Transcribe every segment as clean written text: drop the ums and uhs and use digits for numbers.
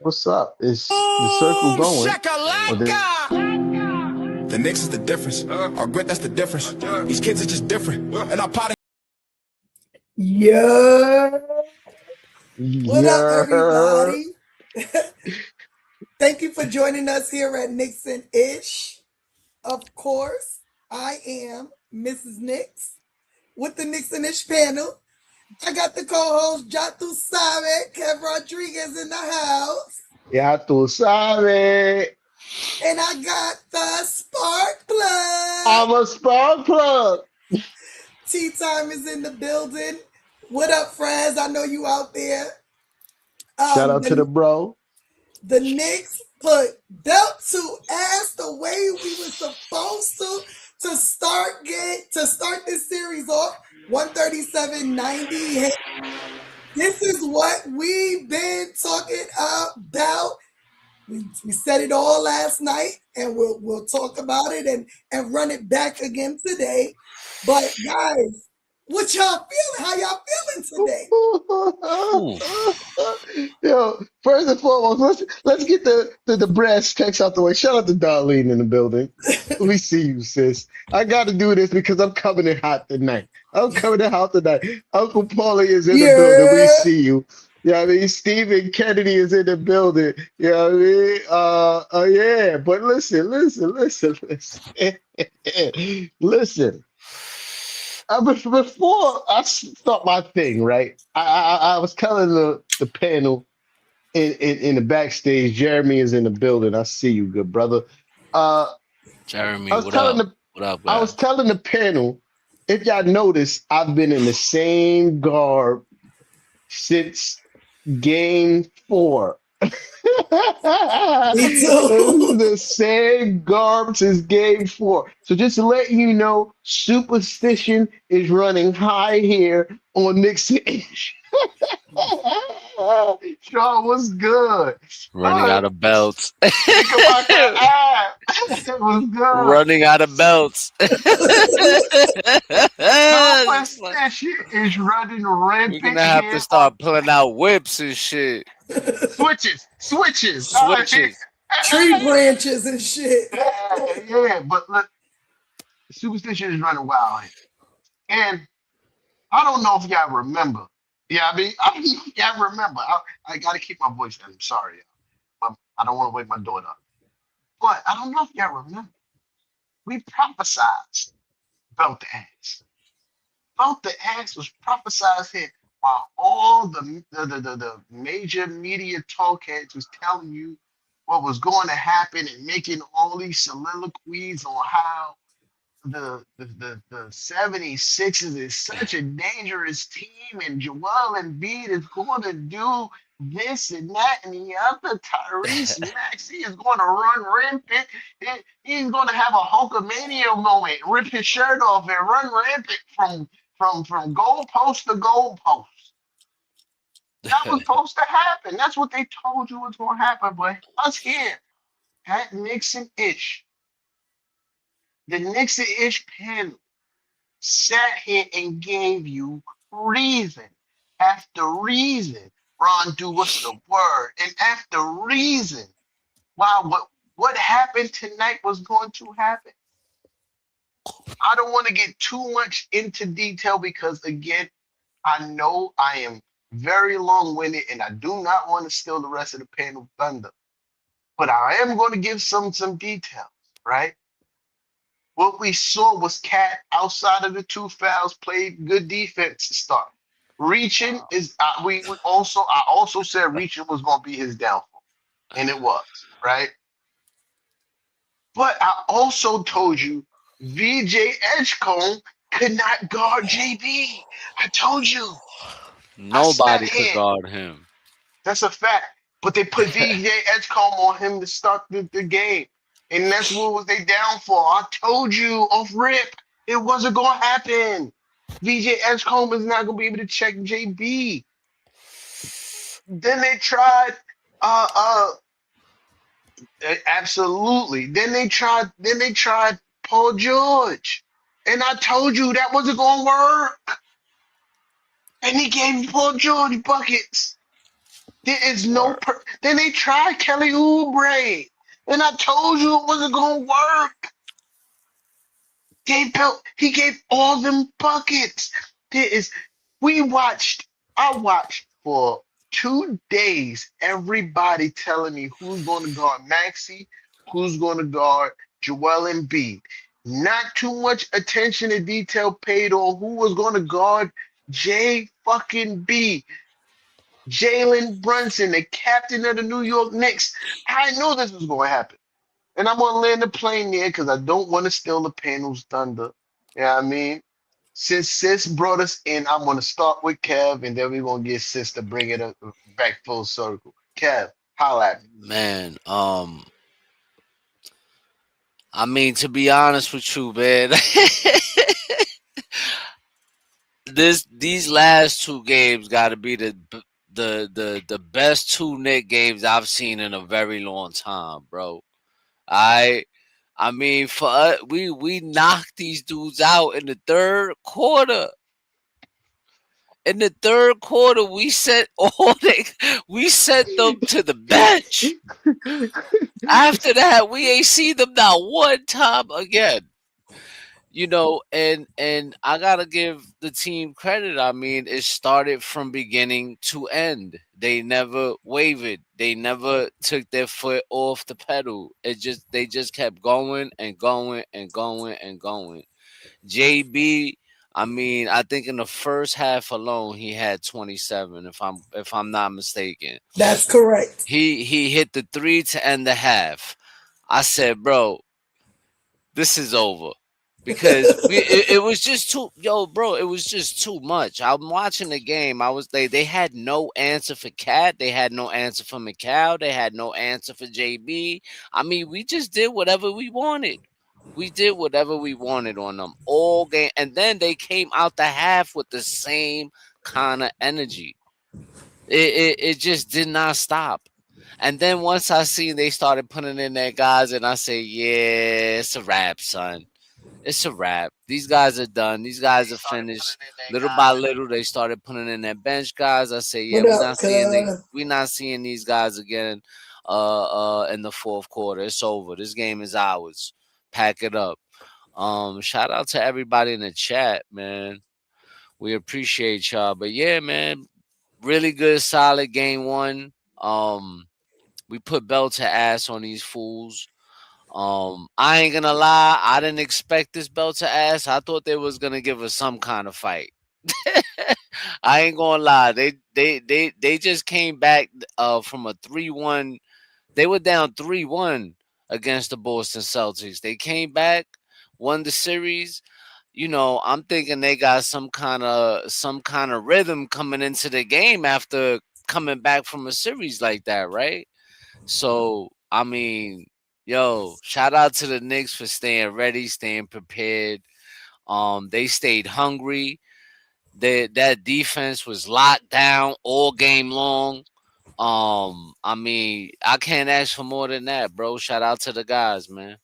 What's up? Is the circle Boom going? Or the shakalaka. The Knicks is the difference. Our grit, that's the difference. These kids are just different. And our pot. Yeah. What up, yeah. everybody? Thank you for joining us here at Knicks and Ish. Of course, I am Mrs. Knicks with the Knicks and Ish panel. I got the co-host Jatu Sabe, Kev Rodriguez in the house, Ya tú sabes. and I got the Spark Plug. I'm a spark plug. Tea time is in the building. What up, friends? I know you out there. Shout Um, out to the the bro. The Knicks put belt to ass the way we were supposed to start this series off 137-90. This is what we've been talking about. We said it all last night, and we'll talk about it and run it back again today. But guys, what y'all feeling? How y'all feeling today? Yo, first and foremost, let's get the brass tacks out the way. Shout out to Darlene in the building. We see you, sis. I got to do this because I'm coming in hot tonight. I'm coming in hot tonight. Uncle Paulie is in the building. We Yeah. see you. Yeah, I mean, Stephen Kennedy is in the building. Yeah, I mean, yeah. But listen. Listen. Before I start my thing, right? I was telling the panel in the backstage. Jeremy is in the building. I see you, good brother. Uh, I Jeremy, was what telling up? the What up, I was guys? telling the panel, if y'all notice, I've been in the same garb since game 4. Me too. The same garb since game 4. So just to let you know, superstition is running high here on Nixon. Sean, what's good? Running out of belts. Think about that app. It was good. Running out of belts. It's like, Superstition is running we're rampant gonna have to here on start pulling out whips and shit. switches. All right. Switches. Tree branches and shit. Yeah, but look, superstition is running wild here. And I don't know if y'all remember. Yeah, I don't know if y'all remember. I got to keep my voice down. I'm sorry. I don't want to wake my daughter up. But I don't know if y'all remember. We prophesized about the ass. About the ass was prophesized here while all the major media talk heads was telling you what was going to happen and making all these soliloquies on how the 76ers is such a dangerous team, and Joel Embiid is going to do this and that and the other. Tyrese Maxey is going to run rampant. He's going to have a Hulkamania moment, rip his shirt off and run rampant from goalpost to goalpost. That was supposed to happen. That's what they told you was going to happen. But us here at Nixon Ish, the Nixon Ish panel sat here and gave you reason after reason. Ron, do what's the word? And after reason, why what happened tonight was going to happen. I don't want to get too much into detail because again, I know I am very long-winded and I do not want to steal the rest of the panel thunder. But I am going to give some details, right? What we saw was Cat outside of the 2 fouls played good defense to start. Reaching is we also I also said reaching was going to be his downfall, and it was right. But I also told you VJ Edgecombe could not guard JB. I told you. I sat Nobody could here. guard him. That's a fact. But they put VJ Edgecombe on him to start the game. And that's what was they down for. I told you off rip, it wasn't gonna happen. VJ Edgecombe is not gonna be able to check JB. Then they tried absolutely. Then they tried Paul George. And I told you that wasn't gonna work. And he gave Paul George buckets. There is no. Word. Then they tried Kelly Oubre, and I told you it wasn't gonna work. He gave all them buckets. There is. We watched. I watched for 2 days. Everybody telling me who's going to guard Maxi, who's going to guard Joel Embiid. Not too much attention to detail paid on who was going to guard J fucking B. Jalen Brunson, the captain of the New York Knicks. I knew this was going to happen. And I'm going to land the plane there because I don't want to steal the panel's thunder. You know what I mean? Since Sis brought us in, I'm going to start with Kev and then we're going to get Sis to bring it up, back full circle. Kev, holla at me. Man, I mean, to be honest with you, man, these last two games got to be the best two Nick games I've seen in a very long time, bro. I I mean, for us, we knocked these dudes out in the third quarter. In the third quarter, we sent them to the bench. After that, we ain't seen them not one time again. And I gotta give the team credit. I mean, it started from beginning to end. They never wavered. They never took their foot off the pedal. They just kept going and going and going and going. JB, I mean, I think in the first half alone he had 27 if I'm not mistaken. That's correct. He hit the 3 to end the half. I said, "Bro, this is over." Because it was just too bro, it was just too much. I'm watching the game. They had no answer for Cat, they had no answer for McCall, they had no answer for JB. I mean, we just did whatever we wanted. We did whatever we wanted on them all game, and then they came out the half with the same kind of energy. It just did not stop. And then once I seen they started putting in their guys, and I say, yeah, it's a wrap, son. It's a wrap. These guys are done. These guys are finished. Little by little, they started putting in their bench guys. I say, yeah, What up, cuz? we not seeing these guys again. In the fourth quarter, it's over. This game is ours. Pack it up. Shout out to everybody in the chat, man. We appreciate y'all. But yeah, man, really good, solid game one. We put belt to ass on these fools. I ain't gonna lie, I didn't expect this belt to ass. I thought they was gonna give us some kind of fight. I ain't gonna lie. They just came back from a 3-1. They were down 3-1 against the Boston Celtics. They came back, won the series. I'm thinking they got some kind of rhythm coming into the game after coming back from a series like that, right? So, I mean, shout out to the Knicks for staying ready, staying prepared. They stayed hungry. That defense was locked down all game long. I mean, I can't ask for more than that, bro. Shout out to the guys, man.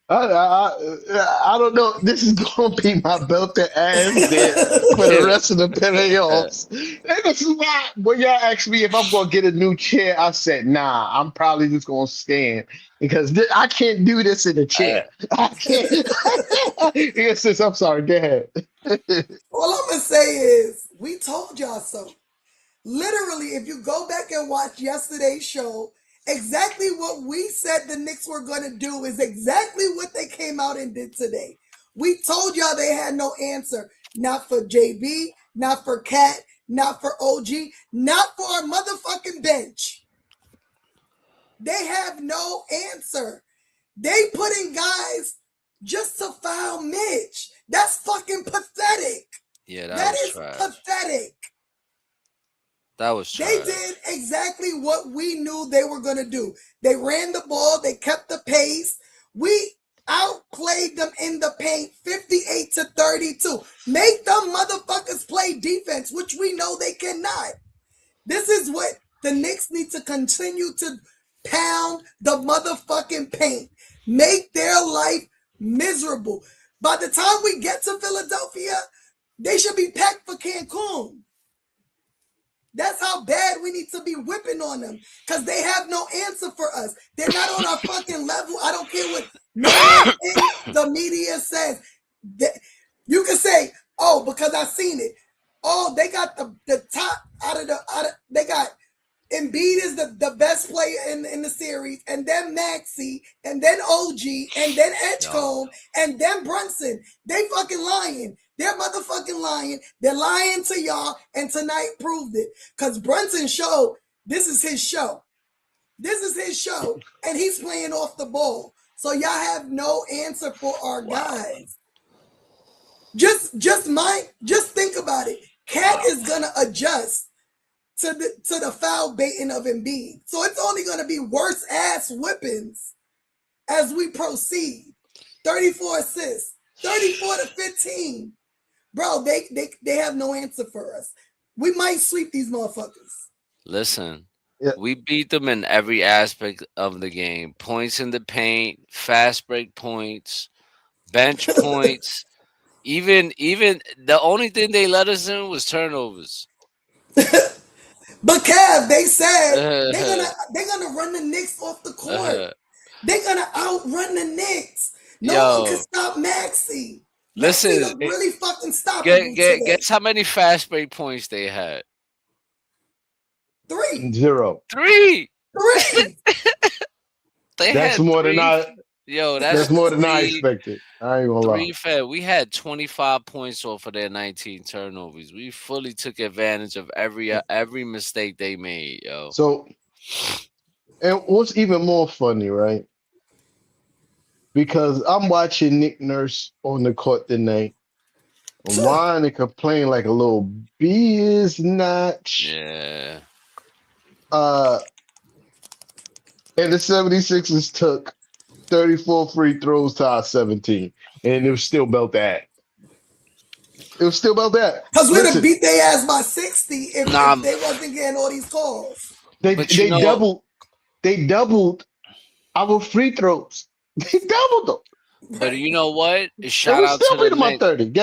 I don't know. This is going to be my belt to ass bit for the rest of the playoffs. And this is why when y'all asked me if I'm going to get a new chair, I said, nah, I'm probably just going to stand because I can't do this in a chair. I can't. Yes, sis, I'm sorry. Go ahead. All I'm gonna say is we told y'all so. Literally, if you go back and watch yesterday's show, exactly what we said the Knicks were going to do is exactly what they came out and did today. We told y'all they had no answer. Not for JB, not for Cat, not for OG, not for our motherfucking bench. They have no answer. They put in guys just to foul Mitch. That's fucking pathetic. Yeah, That is pathetic. That was trash. They did exactly what we knew they were going to do. They ran the ball. They kept the pace. We outplayed them in the paint 58-32. Make them motherfuckers play defense, which we know they cannot. This is what the Knicks need to continue to pound the motherfucking paint. Make their life miserable. By the time we get to Philadelphia, they should be packed for Cancun. That's how bad we need to be whipping on them because they have no answer for us. They're not on our fucking level. I don't care what no one in the media says. You can say, oh, because I seen it. Oh, they got the top they got Embiid is the best player in the series, and then Maxey, and then OG, and then Edgecombe, and then Brunson. They fucking lying. They're motherfucking lying. They're lying to y'all, and tonight proved it. Because Brunson showed this is his show. This is his show, and he's playing off the ball. So y'all have no answer for our guys. Just think about it. Cat is gonna adjust to the foul baiting of Embiid. So it's only gonna be worse ass whippings as we proceed. 34 assists, 34 to 15. Bro, they have no answer for us. We might sweep these motherfuckers. Listen, we beat them in every aspect of the game. Points in the paint, fast break points, bench points. Even the only thing they let us in was turnovers. But Kev, they said they're gonna run the Knicks off the court. They're gonna outrun the Knicks. No one can stop Maxey. Listen, Maxey really fucking stoppable. Guess how many fast break points they had? 3. 0. 3. 3. That's more than I. Yo, that's more than I expected. I ain't gonna lie. Fed. We had 25 points off of their 19 turnovers. We fully took advantage of every mistake they made, yo. So, and what's even more funny, right? Because I'm watching Nick Nurse on the court tonight, whine and complain like a little biznatch. Yeah. And the 76ers took 34 free throws to our 17, and it was still about that. It was still about that. Because we'd have beat their ass by 60 if they wasn't getting all these calls. They doubled our free throws. They doubled them. But you know what? Shout out to the Knicks. 30.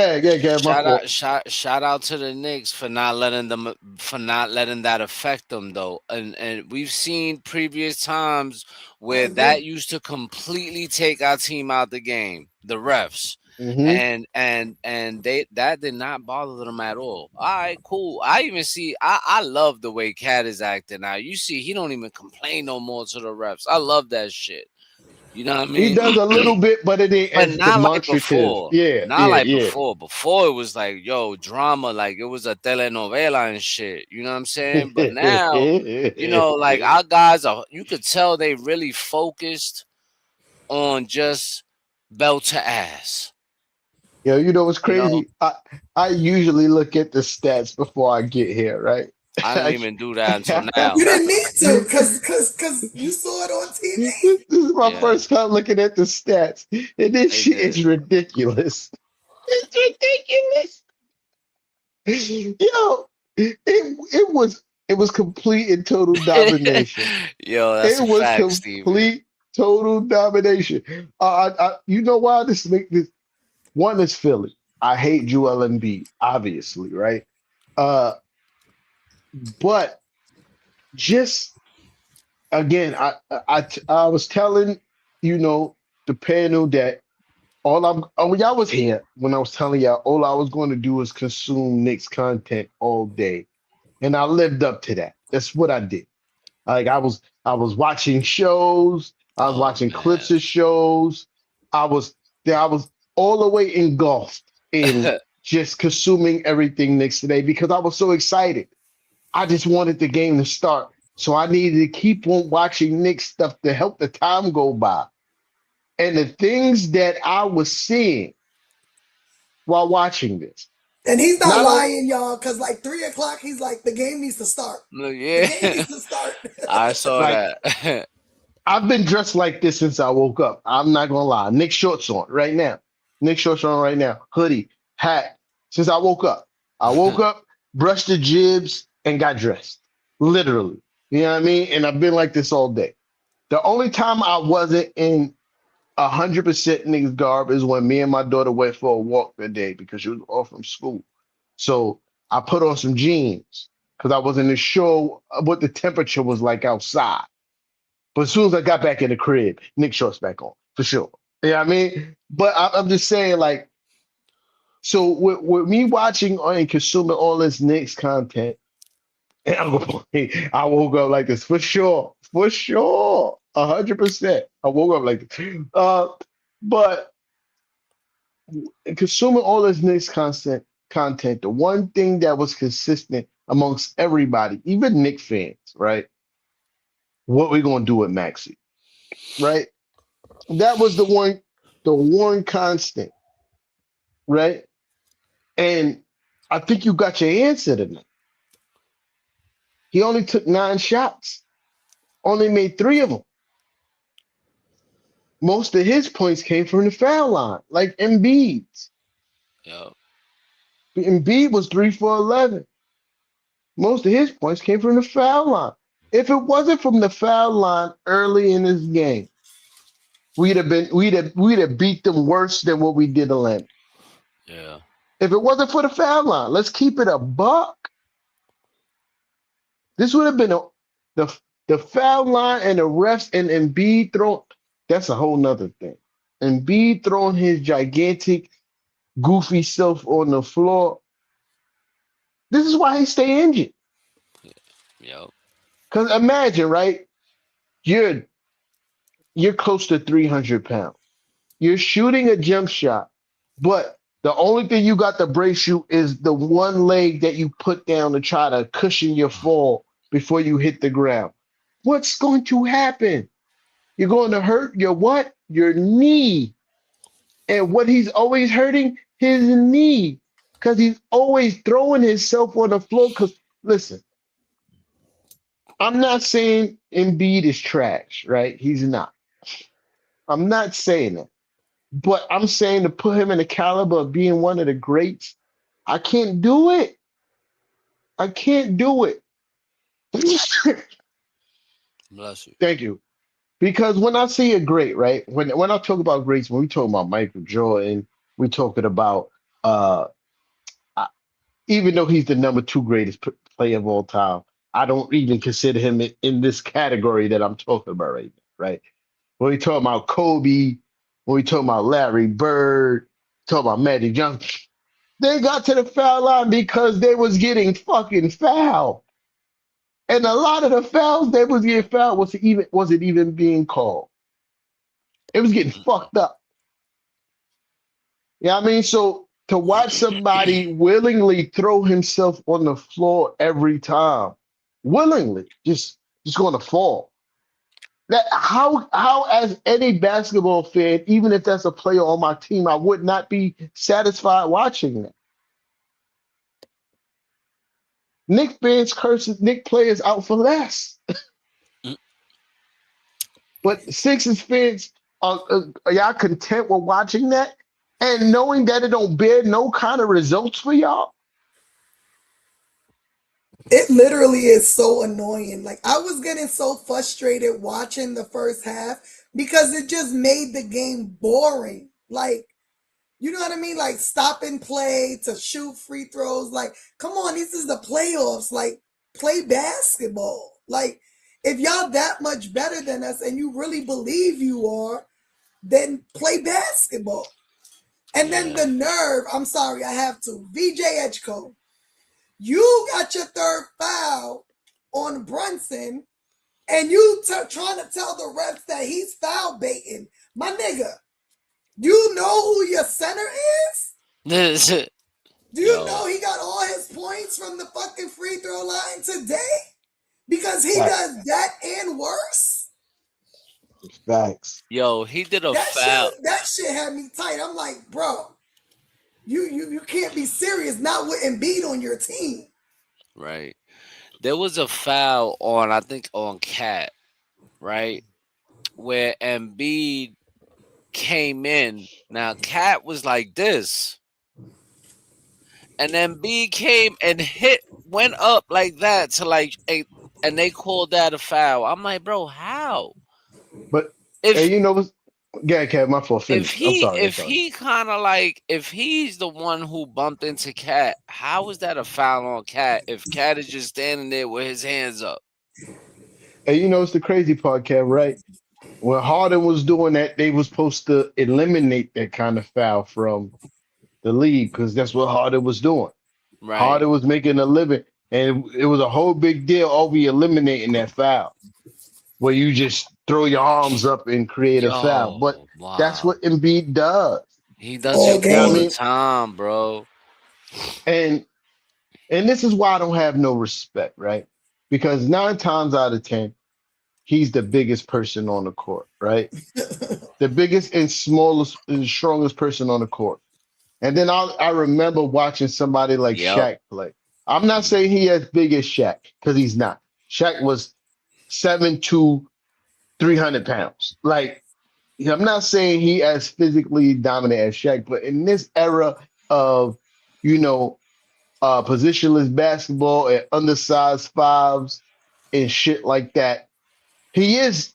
Shout out to the Knicks for not letting that affect them though. And we've seen previous times where that used to completely take our team out the game, the refs. Mm-hmm. And that did not bother them at all. All right, cool. I even see I love the way Cat is acting now. You see, he don't even complain no more to the refs. I love that shit. You know what I mean? He does a little bit, but it ain't as demonstrative. Before. Yeah, not like before. Before it was like, yo, drama, like it was a telenovela and shit. You know what I'm saying? But now, you know, like our guys are. You could tell they really focused on just belt to ass. Yo, you know what's crazy? You know? I usually look at the stats before I get here, right? I didn't even do that until now. You didn't need to, because you saw it on TV. This is my first time looking at the stats, and this shit is ridiculous. It's ridiculous. Yo, it was complete and total domination. Yo, that's it was fact, complete, total domination. You know why this make this? One is Philly. I hate Joel Embiid, obviously, right? But just again, I was telling the panel that y'all was here when I was telling y'all all I was going to do was consume Knicks content all day, and I lived up to that. That's what I did. Like I was watching shows, I was watching clips of shows. I was all the way engulfed in just consuming everything Knicks today because I was so excited. I just wanted the game to start. So I needed to keep on watching Knicks stuff to help the time go by. And the things that I was seeing while watching this. And he's not lying, y'all, because like 3 o'clock, he's like, the game needs to start. Yeah. The game needs to start. I saw that. I've been dressed like this since I woke up. I'm not going to lie. Knicks shorts on right now. Hoodie, hat, since I woke up. I woke up, brushed the jibs, and got dressed. Literally. You know what I mean? And I've been like this all day. The only time I wasn't in 100% Knicks garb is when me and my daughter went for a walk that day because she was off from school. So I put on some jeans because I wasn't sure what the temperature was like outside. But as soon as I got back in the crib, Nick shorts back on for sure. Yeah, I mean, but I'm just saying, like, so with me watching and consuming all this Knicks content, and I'm going, I woke up like this for sure, 100%. I woke up like this. But consuming all this Knicks content, the one thing that was consistent amongst everybody, even Knicks fans, right? What we gonna do with Maxi, right? That was the one constant, right? And I think you got your answer tonight. He only took 9 shots, only made 3 of them. Most of his points came from the foul line, like Embiid's. Yo, Embiid was 3 for 11. Most of his points came from the foul line. If it wasn't from the foul line early in this game, we'd have beat them worse than what we did Atlanta. yeah, If it wasn't for the foul line, let's keep it a buck. This would have been the the foul line and the refs and Embiid throwing. That's a whole nother thing. Embiid throwing his gigantic, goofy self on the floor. This is why he stay injured. yo, Because imagine, right? You're you're close to 300 pounds. You're shooting a jump shot, but the only thing you got to brace you is the one leg that you put down to try to cushion your fall before you hit the ground. What's going to happen? You're going to hurt your what? Your knee. And what he's always hurting? His knee. Because he's always throwing himself on the floor. Because, listen, I'm not saying Embiid is trash, right? He's not. I'm not saying that. But I'm saying to put him in the caliber of being one of the greats, I can't do it. I can't do it. bless you. Thank you. Because when I see a great, right? When I talk about greats, when we talk about Michael Jordan, we talking about uh I- even though he's the number two greatest player of all time, I don't even consider him in this category that I'm talking about right now, right? When we talk about Kobe, when we talk about Larry Bird, talk about Magic Johnson, they got to the foul line because they was getting fucking fouled. And a lot of the fouls they was getting fouled wasn't even being called. It was getting Mm-mm. fucked up. You know what I mean? So to watch somebody willingly throw himself on the floor every time, willingly, just going to fall. That how as any basketball fan, even if that's a player on my team, I would not be satisfied watching that. Nick fans curses Nick players out for less, Mm, but Sixers fans are y'all content with watching that and knowing that it don't bear no kind of results for y'all? It literally is so annoying. Like I was getting so frustrated watching the first half because it just made the game boring. Like, you know what I mean? Like stop and play to shoot free throws. Like, come on, this is the playoffs. Like, play basketball. Like, if y'all that much better than us and you really believe you are, then play basketball. And then yeah, the nerve, I'm sorry, I have to. VJ Edgecombe, you got your third foul on Brunson, and you trying to tell the refs that he's foul baiting. My nigga, you know who your center is? this is Do you yo, know he got all his points from the fucking free throw line today? Because he Facts. does that and worse. Facts. yo. He did a That foul, shit that shit had me tight. I'm like, bro, you can't be serious not with Embiid on your team. right? There was a foul on, I think, on Cat, right, where Embiid came in. Now Cat was like this, and Embiid came and went up like that to like, and they called that a foul. I'm like, bro, how? But and If you know what? Yeah, Kev, my fault. If Finish. I'm he sorry. I'm if sorry. he kind of like if he's the one who bumped into Cat, how is that a foul on Cat if Cat is just standing there with his hands up? And you know, it's the crazy part, Kev, right? When Harden was doing that, they was supposed to eliminate that kind of foul from the league because that's what Harden was doing. Right. Harden was making a living, and it was a whole big deal over eliminating that foul, where you just throw your arms up and create a foul. But Yo, that's wow. what Embiid does. He does it All You know what all I the game. mean? time, bro. And this is why I don't have no respect, right? Because 9 times out of 10, he's the biggest person on the court, right? The biggest and smallest and strongest person on the court. And then I remember watching somebody like Yep. Shaq play. I'm not saying he as big as Shaq, because he's not. Shaq was 7'2", 300 pounds. Like, I'm not saying he as physically dominant as Shaq, but in this era of, you know, positionless basketball and undersized fives and shit like that, he is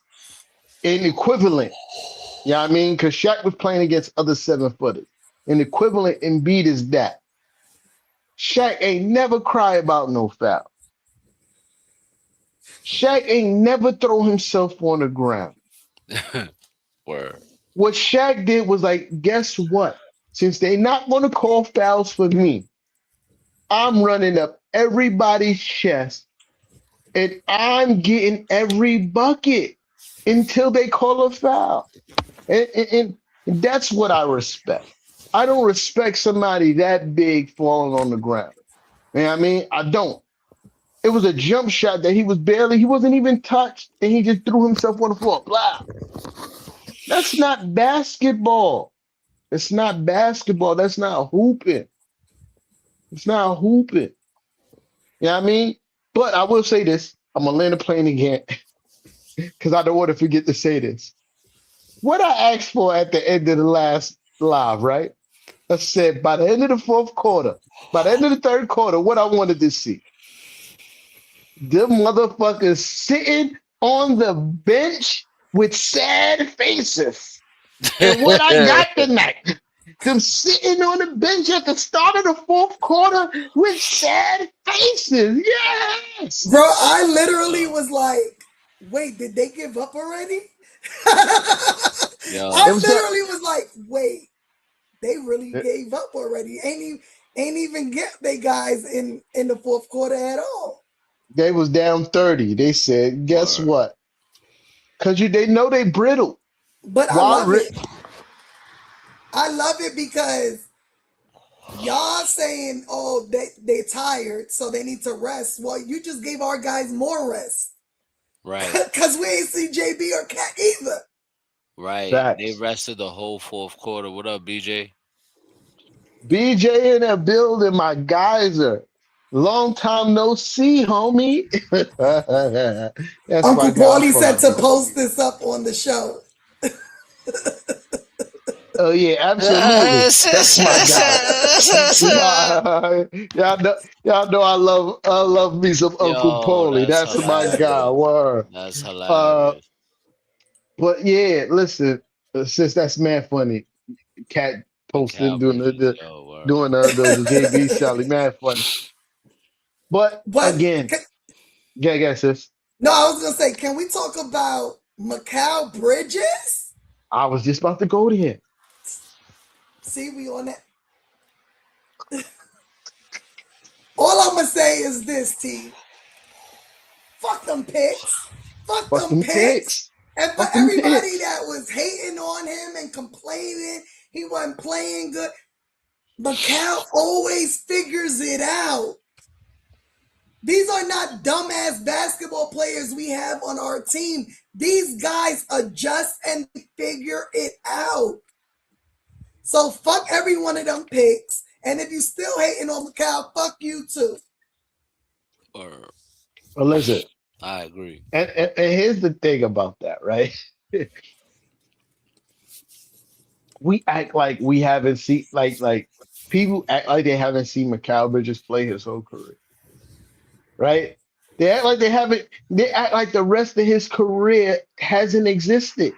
an equivalent. You know what I mean? Because Shaq was playing against other 7-footers. An equivalent in beat is that. Shaq ain't never cry about no foul. Shaq ain't never throw himself on the ground. Word. What Shaq did was like, guess what? Since they not going to call fouls for me, I'm running up everybody's chest and I'm getting every bucket until they call a foul. And that's what I respect. I don't respect somebody that big falling on the ground. You know what I mean? I don't. It was a jump shot that he wasn't even touched, and he just threw himself on the floor. Blah. That's not basketball. It's not basketball. That's not hooping. It's not hooping. You know what I mean? But I will say this. I'm going to land the plane again because I don't want to forget to say this. What I asked for at the end of the last live, right? I said by the end of the fourth quarter, by the end of the third quarter, what I wanted to see. Them motherfuckers sitting on the bench with sad faces. And what I got tonight, them sitting on the bench at the start of the fourth quarter with sad faces. Yes. Bro, I literally was like, wait, did they give up already? It I Yo, was not, literally was like, wait, they really gave up already. Ain't even get they guys in the fourth quarter at all. they was down 30. They said, guess word. what? Because they know they brittle. But I Why love it. I love it because y'all saying, oh, they tired, so they need to rest. Well, you just gave our guys more rest. Right. Because we ain't see JB or Cat either. Right. They facts. rested the whole fourth quarter. What up, BJ? BJ in the building, my geyser. Long time no see, homie. That's my Uncle guy. I Paulie fuck said with to him. post this up on the show. Oh yeah, absolutely. That's my guy. Y'all know I love me some Uncle Yo, Paulie. that's That's my guy. hilarious. Word. That's Uh, hilarious. but yeah, listen, since that's man funny, cat The posting doing Cowboys, yo, word. the JB Sally, man funny. But But again, yeah, sis. no, I was gonna say, can we talk about Macau Bridges? I was just about to go there. See, we on that. All I'm gonna say is this, T. Fuck them picks. Fuck Fuck them them picks. picks. And for Fuck them everybody picks. that was hating on him and complaining he wasn't playing good, Macau always figures it out. These are not dumbass basketball players we have on our team. These guys adjust and figure it out. So fuck every one of them picks. And if you still hating on Macau, fuck you too. Word. Well, listen, I agree. and here's the thing about that, right? We act like we haven't seen like people act like they haven't seen Mikal Bridges play his whole career, right? They act like they haven't. They act like the rest of his career hasn't existed.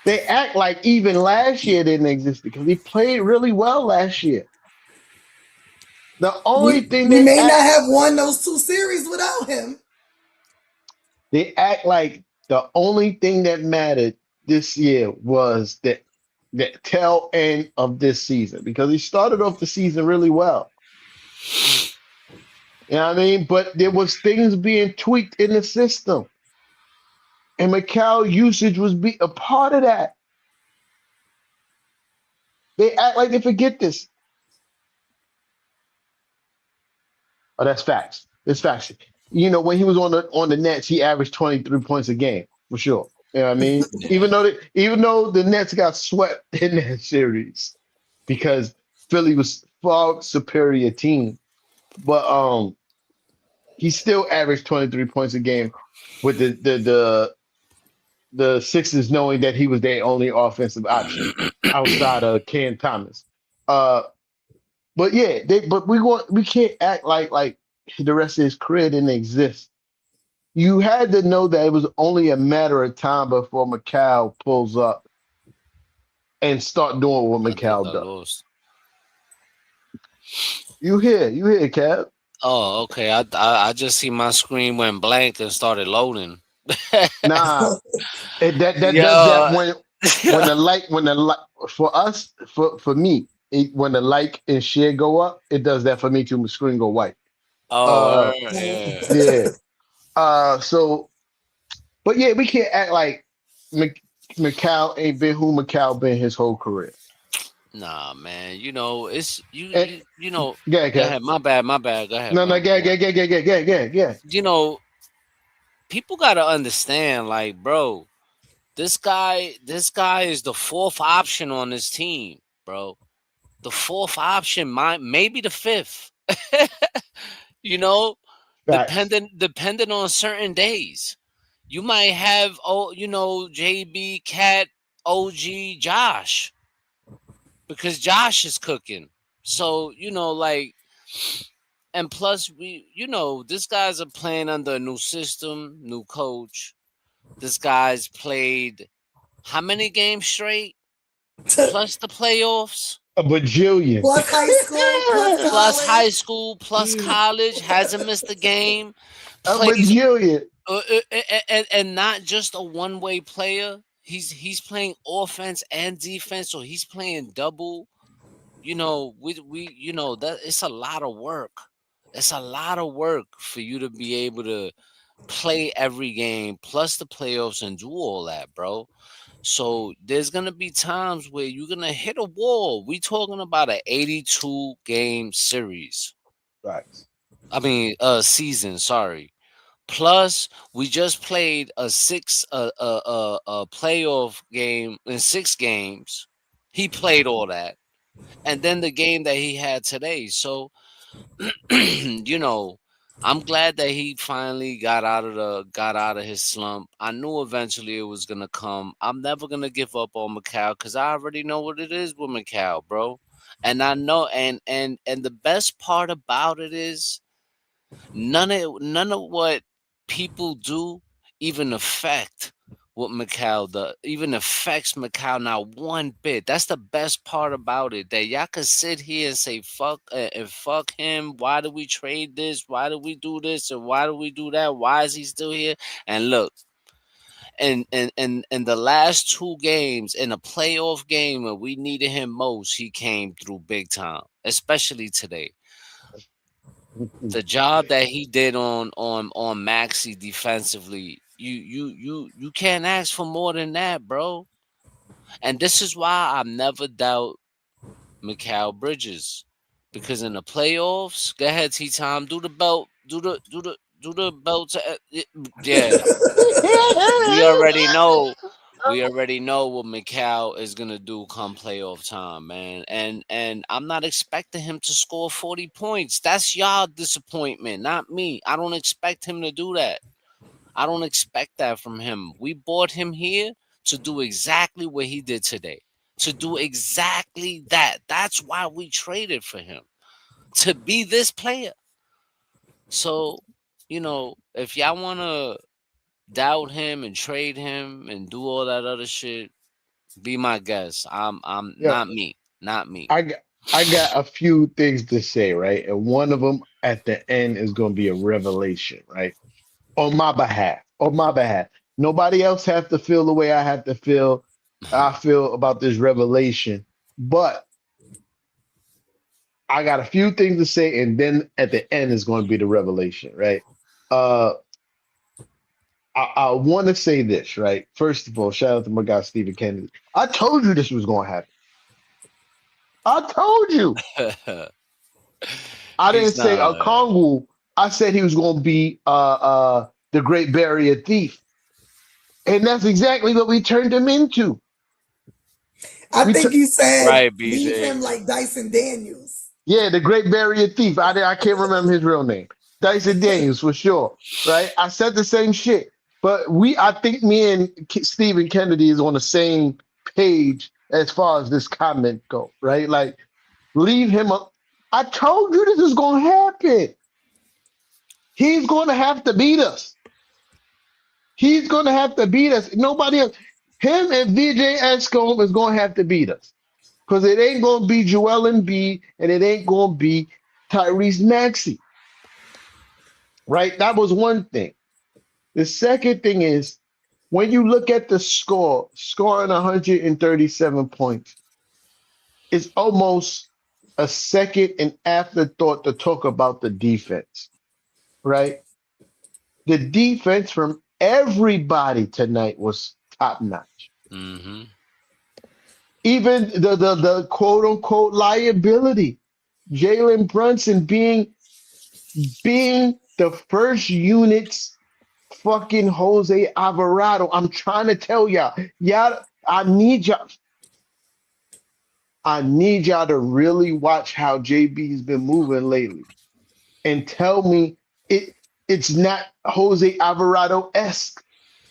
They act like even last year didn't exist because he played really well last year. The only thing We may not have won those two series without him. they act like the only thing that mattered this year was the tail end of this season because he started off the season really well. You know what I mean? But there was things being tweaked in the system, and Macau usage was be a part of that. They act like they forget this. Oh, that's facts. It's facts. When he was on the Nets, he averaged 23 points a game for sure. You know what I mean? Yeah. Even though the Nets got swept in that series because Philly was far superior team, but he still averaged 23 points a game with the Sixers knowing that he was their only offensive option outside of Cam Thomas. Uh, but yeah, we can't act like the rest of his career didn't exist. You had to know that it was only a matter of time before Macau pulls up and start doing what Andres Macau got does. lost. You hear, Cap? Oh, okay. I just see my screen went blank and started loading. Nah, that does that Yo. when the light for us for me when the like and share go up, it does that for me too. My screen go white. Oh, Uh, yeah. yeah. So but yeah, we can't act like Macau ain't been who Macau been his whole career. Nah, man. You know, it's you And you you know. yeah, Go Cap. ahead. My bad. My bad. Go ahead, No, no, bro. yeah, yeah, yeah, yeah, yeah, yeah, yeah, yeah. You know, people gotta understand, like, bro, this guy is the fourth option on this team, bro. The fourth option, might maybe the fifth. you know, Facts. depending on certain days. You might have JB, Cat, OG, Josh, because Josh is cooking. So, like, and plus this guy's playing under a new system, new coach. This guy's played how many games straight? Plus the playoffs, A bajillion. Plus high school, plus plus high college. school, plus college, hasn't missed a game, A plays bajillion. and not just a one-way player. He's playing offense and defense, so he's playing double. That it's a lot of work. It's a lot of work for you to be able to play every game plus the playoffs and do all that, bro. So there's gonna be times where you're gonna hit a wall. We talking about an 82 game series. Facts. I mean, season. Sorry. Plus, we just played a playoff game in 6 games. He played all that, and then the game that he had today. So, you know, I'm glad that he finally got out of his slump. I knew eventually it was gonna come. I'm never gonna give up on Macau because I already know what it is with Macau, bro. And I know, and the best part about it is none of what people do even affect what Macau does, even affects Macau not one bit. That's the best part about it. That y'all could sit here and say fuck and fuck him. Why do we trade this? Why do we do this? And why do we do that? Why is he still here? And look, and the last 2 games in a playoff game when we needed him most, he came through big time, especially today. The job that he did on Maxi defensively, you can't ask for more than that, bro. And this is why I never doubt Mikal Bridges, because in the playoffs, go ahead, T Tom, do the belt, do the belt. Yeah, we already know. We already know what Mikal is gonna do come playoff time, man. And I'm not expecting him to score 40 points. That's y'all disappointment, not me. I don't expect him to do that. I don't expect that from him. We bought him here to do exactly what he did today. To do exactly that. That's why we traded for him. To be this player. So, if y'all wanna doubt him and trade him and do all that other shit, Be my guest. I'm Yeah, not me. Not me. I got I got a few things to say, right? And one of them at the end is going to be a revelation, right? On my behalf. On my behalf. Nobody else have to feel the way I have to feel. I feel about this revelation, but I got a few things to say, and then at the end is going to be the revelation, right? Uh, I want to say this, right? First of all, shout out to my guy Stephen Kennedy. I told you this was going to happen. I told you. I didn't He's say a not. Kongu. I said he was going to be the Great Barrier Thief, and that's exactly what we turned him into. I We think took you said Right, leave BJ. him like Dyson Daniels. Yeah, the Great Barrier Thief. I can't remember his real name. Dyson Daniels for sure, right? I said the same shit, but I think me and Stephen Kennedy is on the same page as far as this comment go, right? Like leave him up. I told you this is going to happen. He's going to have to beat us. He's going to have to beat us. Nobody else. Him and VJ Escombe is going to have to beat us because it ain't going to be Joel Embiid and it ain't going to be Tyrese Maxey, right? That was one thing. The second thing is when you look at the scoring 137 points, it's almost a second and afterthought to talk about the defense, right? The defense from everybody tonight was top notch. Mm-hmm. Even the quote unquote liability, Jalen Brunson being the first unit's fucking Jose Alvarado. I'm trying to tell y'all, I need y'all to really watch how JB's been moving lately and tell me it it's not Jose Alvarado esque.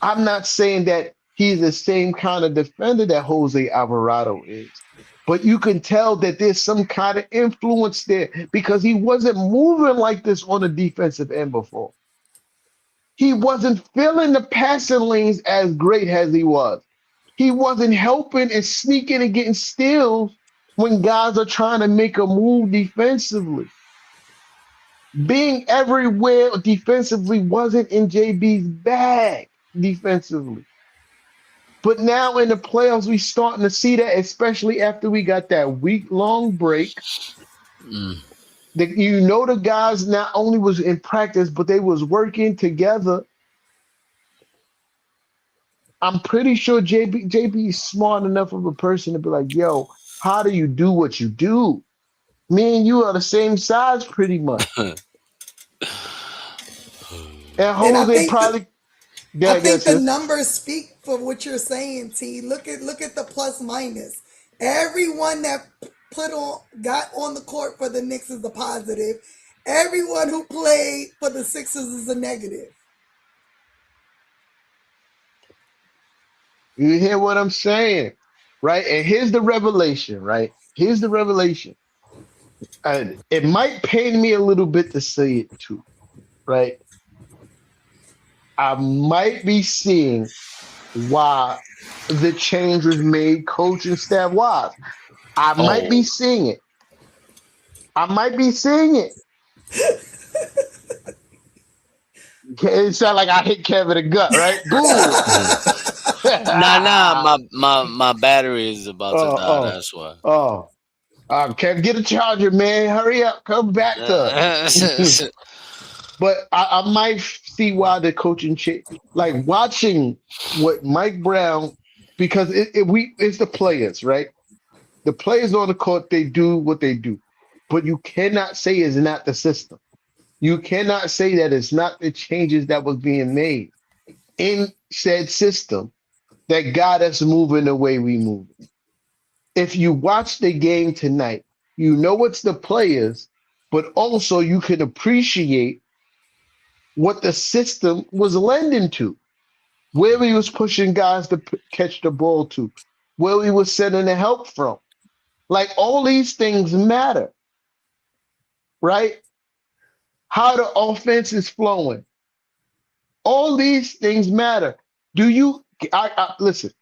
I'm not saying that he's the same kind of defender that Jose Alvarado is, but you can tell that there's some kind of influence there because he wasn't moving like this on the defensive end before. He wasn't filling the passing lanes as great as he was. He wasn't helping and sneaking and getting steals when guys are trying to make a move defensively. Being everywhere defensively wasn't in JB's bag defensively. But now in the playoffs, we starting to see that, especially after we got that week-long break. Mm. The guys not only was in practice, but they was working together. I'm pretty sure JB is smart enough of a person to be like, yo, how do you do what you do? Me and you are the same size pretty much. And And I Jose think the, probably, I yeah, I think guess, the sis. numbers speak for what you're saying, T. Look at the plus minus. Everyone that got on the court for the Knicks is a positive. Everyone who played for the Sixers is a negative. You hear what I'm saying, right? And here's the revelation, right? Here's the revelation. And it might pain me a little bit to say it too, right? I might be seeing why the change was made coaching staff wise. I might be Oh. seeing it. I might be seeing it. It sounds like I hit Kevin in the gut, right? Boom. Nah. oh, My battery is about to die. oh, That's why. oh. Kev, get a charger, man. Hurry up. Come back to us. But I might see why the coaching change. Like watching what Mike Brown, because it's the players, right? The players on the court, they do what they do. But you cannot say it's not the system. You cannot say that it's not the changes that was being made in said system that got us moving the way we move. If you watch the game tonight, you know it's the players, but also you can appreciate what the system was lending to, where we was pushing guys to catch the ball to, where we was sending the help from. Like all these things matter, right? How the offense is flowing. All these things matter. Do you? I listen.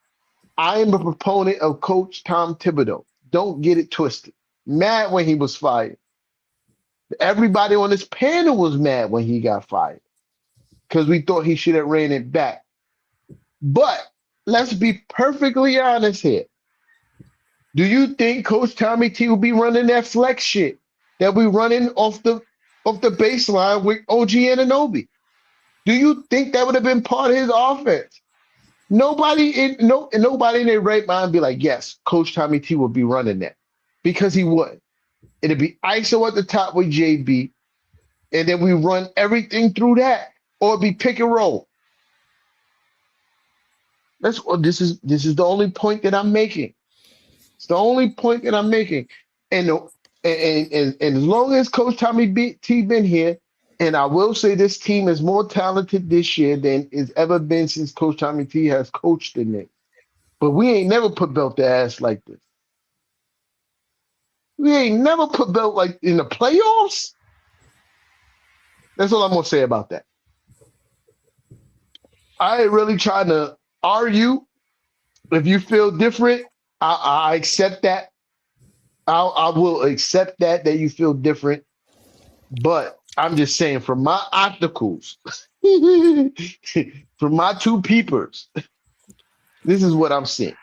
I am a proponent of Coach Tom Thibodeau. Don't get it twisted. Mad when he was fired. Everybody on this panel was mad when he got fired because we thought he should have ran it back. But let's be perfectly honest here. Do you think Coach Tommy T will be running that flex shit that we running off the baseline with OG Ananobi? Do you think that would have been part of his offense? Nobody in their right mind be like, yes, Coach Tommy T will be running that because he would. It'd be ISO at the top with JB, and then we run everything through that, or it'd be pick and roll. This is the only point that I'm making. It's the only point that I'm making. And and as long as Coach T been here, and I will say this team is more talented this year than it's ever been since Coach Tommy T has coached the Knicks. But we ain't never put belt to ass like this. We ain't never put belt like in the playoffs. That's all I'm gonna say about that. I ain't really trying to argue. If you feel different, I accept that. I will accept that you feel different. But I'm just saying, from my opticals, from my two peepers, this is what I'm seeing.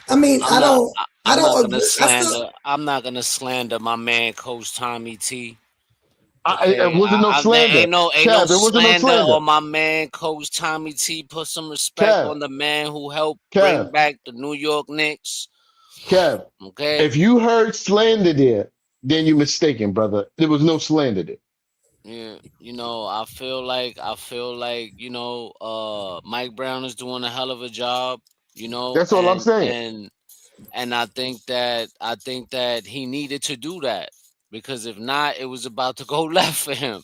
I mean, I'm not. I I'm not don't gonna agree. slander. I'm not gonna slander my man, Coach Tommy T. It Okay, wasn't no there slander. ain't no Kev, it wasn't no slander slander. on my man, Coach Tommy T. Put some respect Kev, on the man who helped bring Kev, back the New York Knicks. Kev, Okay, if you heard slander there, then you're mistaken, brother. There was no slander there. yeah, I feel like Mike Brown is doing a hell of a job. That's all I'm saying. And I think that he needed to do that because if not, it was about to go left for him.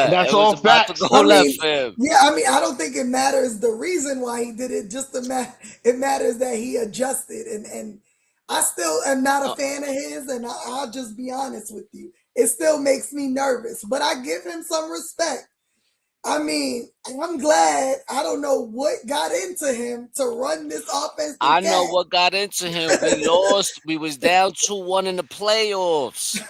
And that's It was all about to facts. go I left mean, for him. yeah, I mean, I don't think it matters the reason why he did it. Just it matters that he adjusted, and I still am not a Uh, fan of his. And I'll just be honest with you, it still makes me nervous. But I give him some respect. I mean, I'm glad. I don't know what got into him to run this offense through I know cat, what got into him. We lost. We was down 2-1 in the playoffs.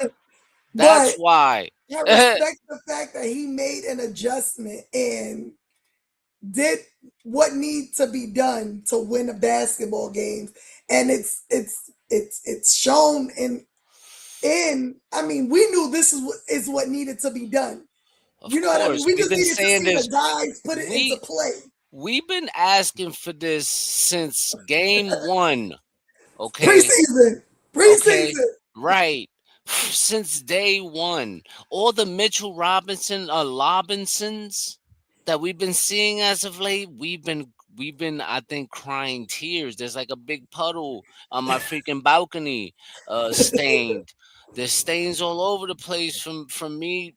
That's but why. I respect the fact that he made an adjustment and did what needs to be done to win a basketball game, and it's shown in. I mean, we knew this is what needed to be done. Of You know what I mean? course, We we've just been needed to saying see this. the guys put it into We play. we've been asking for this since game one. Okay, Preseason, okay, preseason. right. Since day one, all the Mitchell Robinson Lobinsons that we've been seeing as of late, we've been I think crying tears. There's like a big puddle on my freaking balcony, stained. There's stains all over the place from me,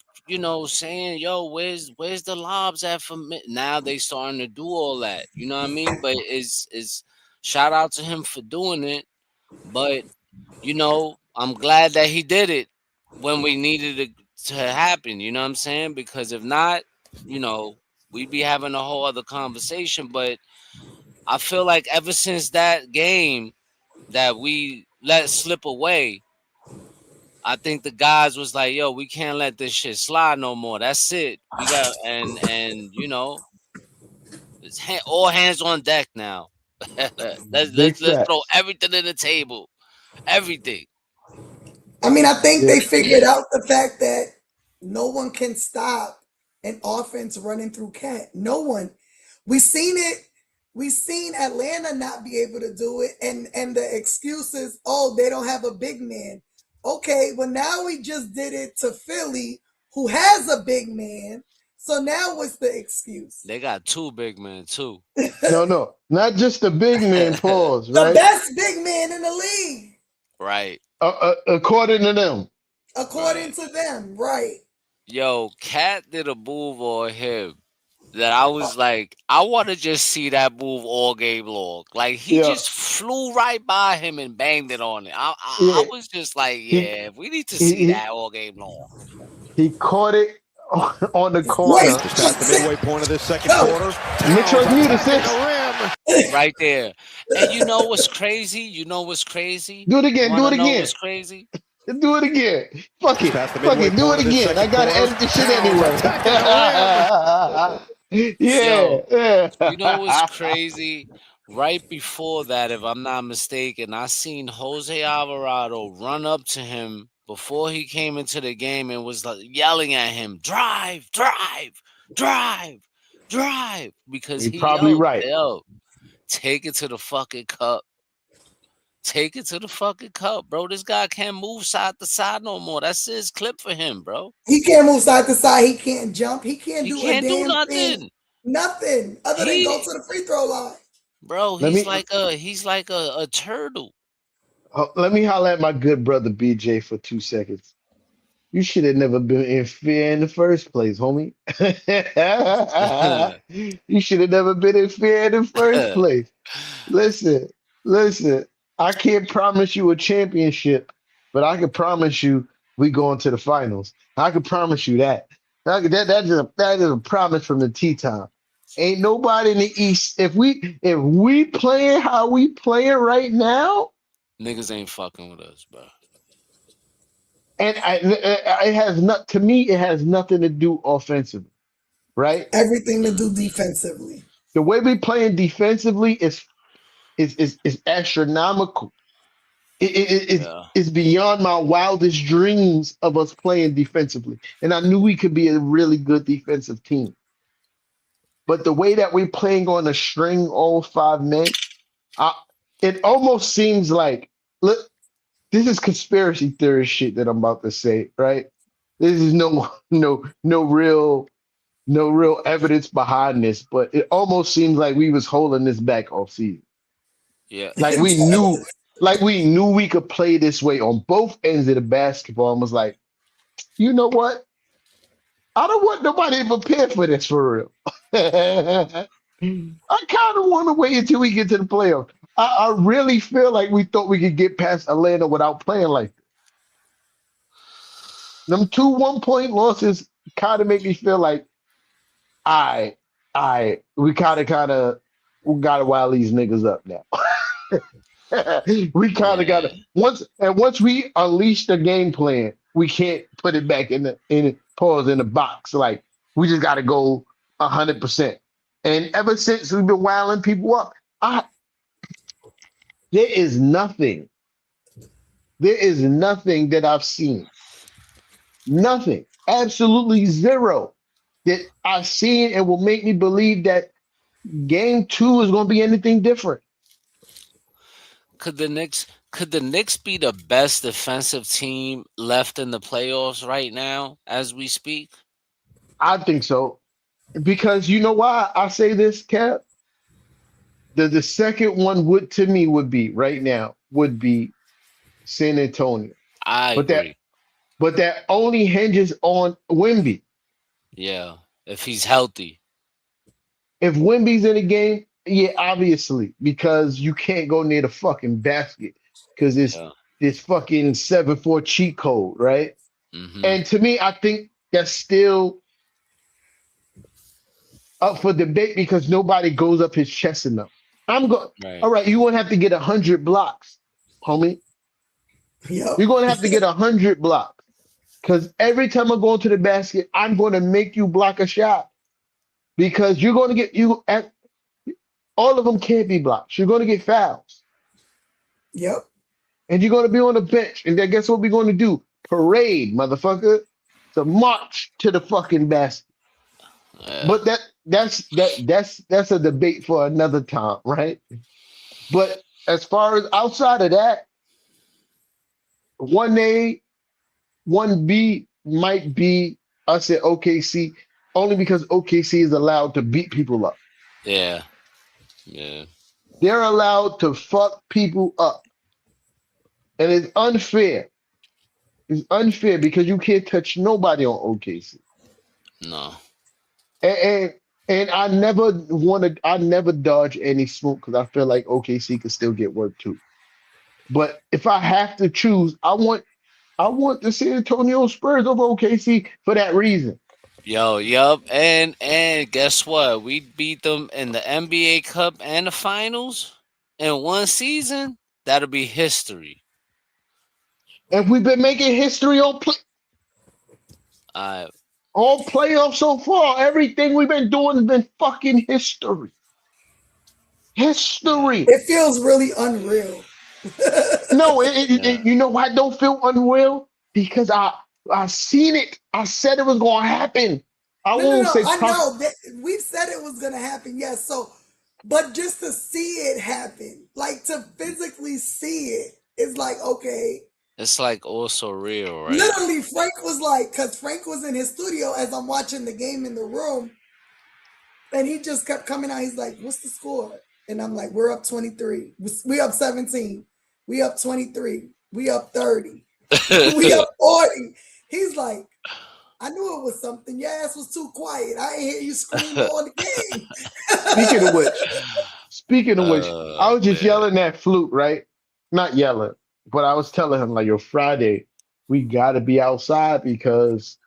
saying, "Yo, where's the lobs at for me?" Now they starting to do all that. You know what I mean? But it's shout out to him for doing it. But I'm glad that he did it when we needed it to happen. You know what I'm saying? Because if not, you know, we'd be having a whole other conversation. But I feel like ever since that game that we let slip away, I think the guys was like, "Yo, we can't let this shit slide no more. That's it. We got and it's all hands on deck now. let's Big let's let's throw facts. everything in the table, everything." I mean, I think Yeah, they figured out the fact that no one can stop an offense running through cat. No one. We seen it. We seen Atlanta not be able to do it, and the excuses, oh, they don't have a big man. Okay, well now we just did it to Philly, who has a big man. So now what's the excuse? They got two big men too. no, not just the big man. Pause. The Right. best big man in the league, Right, According to them. according right. to them, right? Yo, Cat did a move on him that I was like, I want to just see that move all game long. Like he Yeah, just flew right by him and banged it on it. I yeah. was just like, He yeah, we need to see he that all game long. he caught it on the Wait, corner. Just past the midway point of this second go. quarter. Mitchell Towns Mute attacking assist. the rim. Right there. And you know what's crazy? You know what's crazy? Do it You again. want Do to it know again. what's crazy? Do it again. Fuck Just it. past the Fuck midway it. Do it point of this again. I second gotta quarter. edit this shit Towns anyway. attacking the Yeah. Yo, you know what's Yeah. crazy? Right before that, if I'm not mistaken, I seen Jose Alvarado run up to him before he came into the game and was like yelling at him, "Drive, drive, drive, drive," because You're he probably yelled, right. "Yo, take it to the fucking cup." Take it to the fucking cup, bro. This guy can't move side to side no more. That's his clip for him, bro. He can't move side to side. He can't jump. He can't He do a can't do damn thing. nothing. Nothing other than go He, to the free throw line. bro, Let me he's like a turtle. let me holler at my good brother BJ for 2 seconds. You should have never been in fear in the first place, homie. You should have never been in fear in the first place. Listen, listen. I can't promise you a championship, but I can promise you we going to the finals. I can promise you that. That is a promise from the tea time. Ain't nobody in the East. If we playing how we playing right now, Niggas ain't fucking with us, bro. and it has not to me. It has nothing to do offensively, right? Everything to do Mm, defensively. The way we playing defensively is astronomical. yeah, It's beyond my wildest dreams of us playing defensively. And I knew we could be a really good defensive team. But the way that we're playing on a string, all 5 men, I, it almost seems like, look, this is conspiracy theory shit that I'm about to say, right? This is no real evidence behind this, but it almost seems like we was holding this back all season. yeah. Like It we knew, does. like we knew we could play this way on both ends of the basketball and was like, you know what? I don't want nobody to prepare for this for real. I kind of want to wait until we get to the playoffs. I really feel like we thought we could get past Atlanta without playing like this. Them two 1 point losses kind of make me feel like I we we gotta wild these niggas up now. We kind of got to Man, once we unleash the game plan, we can't put it back in the box. Like we just got to go 100%. And ever since we've been wilding people up, I there is nothing, there is nothing that I've seen, nothing, absolutely zero that I've seen and will make me believe that game 2 is going to be anything different. could the Knicks be the best defensive team left in the playoffs right now as we speak? I think so because you know why I say this, Cap. The second one would to me would be right now would be San Antonio. I But that agree. but that only hinges on Wimby. Yeah, if he's healthy. If Wimby's in the game, yeah, obviously, because you can't go near the fucking basket because it's Yeah. this fucking 7-4 cheat code, right? Mm-hmm. And to me, I think that's still up for debate because nobody goes up his chest enough. I'm going, all Right. right, you're gonna have to get 100 blocks, homie. Yep. You're gonna have to get 100 blocks. Because every time I go into the basket, I'm going to make you block a shot because you're going to get all of them can't be blocks. You're going to get fouls Yep. and you're going to be on the bench. And then guess what we're going to do? Parade, motherfucker, to march to the fucking basket. Yeah. But that's a debate for another time, right? But as far as outside of that, 1A, 1B might be us at OKC only because OKC is allowed to beat people up. Yeah. Yeah. They're allowed to fuck people up. And it's unfair. It's unfair because you can't touch nobody on OKC. No. And and I never dodge any smoke because I feel like OKC could still get work too. But if I have to choose, I want the San Antonio Spurs over OKC for that reason. Yo, yup, and guess what? We beat them in the NBA Cup and the finals in one season. That'll be history. And we've been making history Uh, all playoffs so far. Everything we've been doing has been fucking history. yeah, History. It feels really unreal. No, yeah. you know why I don't feel unreal? Because I seen it. I said it was gonna happen. I No, no, won't no. say I prof. know that we've said it was gonna happen. Yes. So, but just to see it happen, like to physically see it, is like okay. It's like also real, right? Literally, Frank was like, because Frank was in his studio as I'm watching the game in the room, and he just kept coming out. He's like, "What's the score?" And I'm like, "We're up 23. We up 17. We up 23. We up 30. We up 40." He's like, "I knew it was something. Your ass was too quiet. I ain't hear you scream all the game." Speaking of which, speaking of which, I was just Man. yelling at Flute, right? Not yelling, but I was telling him like, "Yo, Friday, we gotta be outside because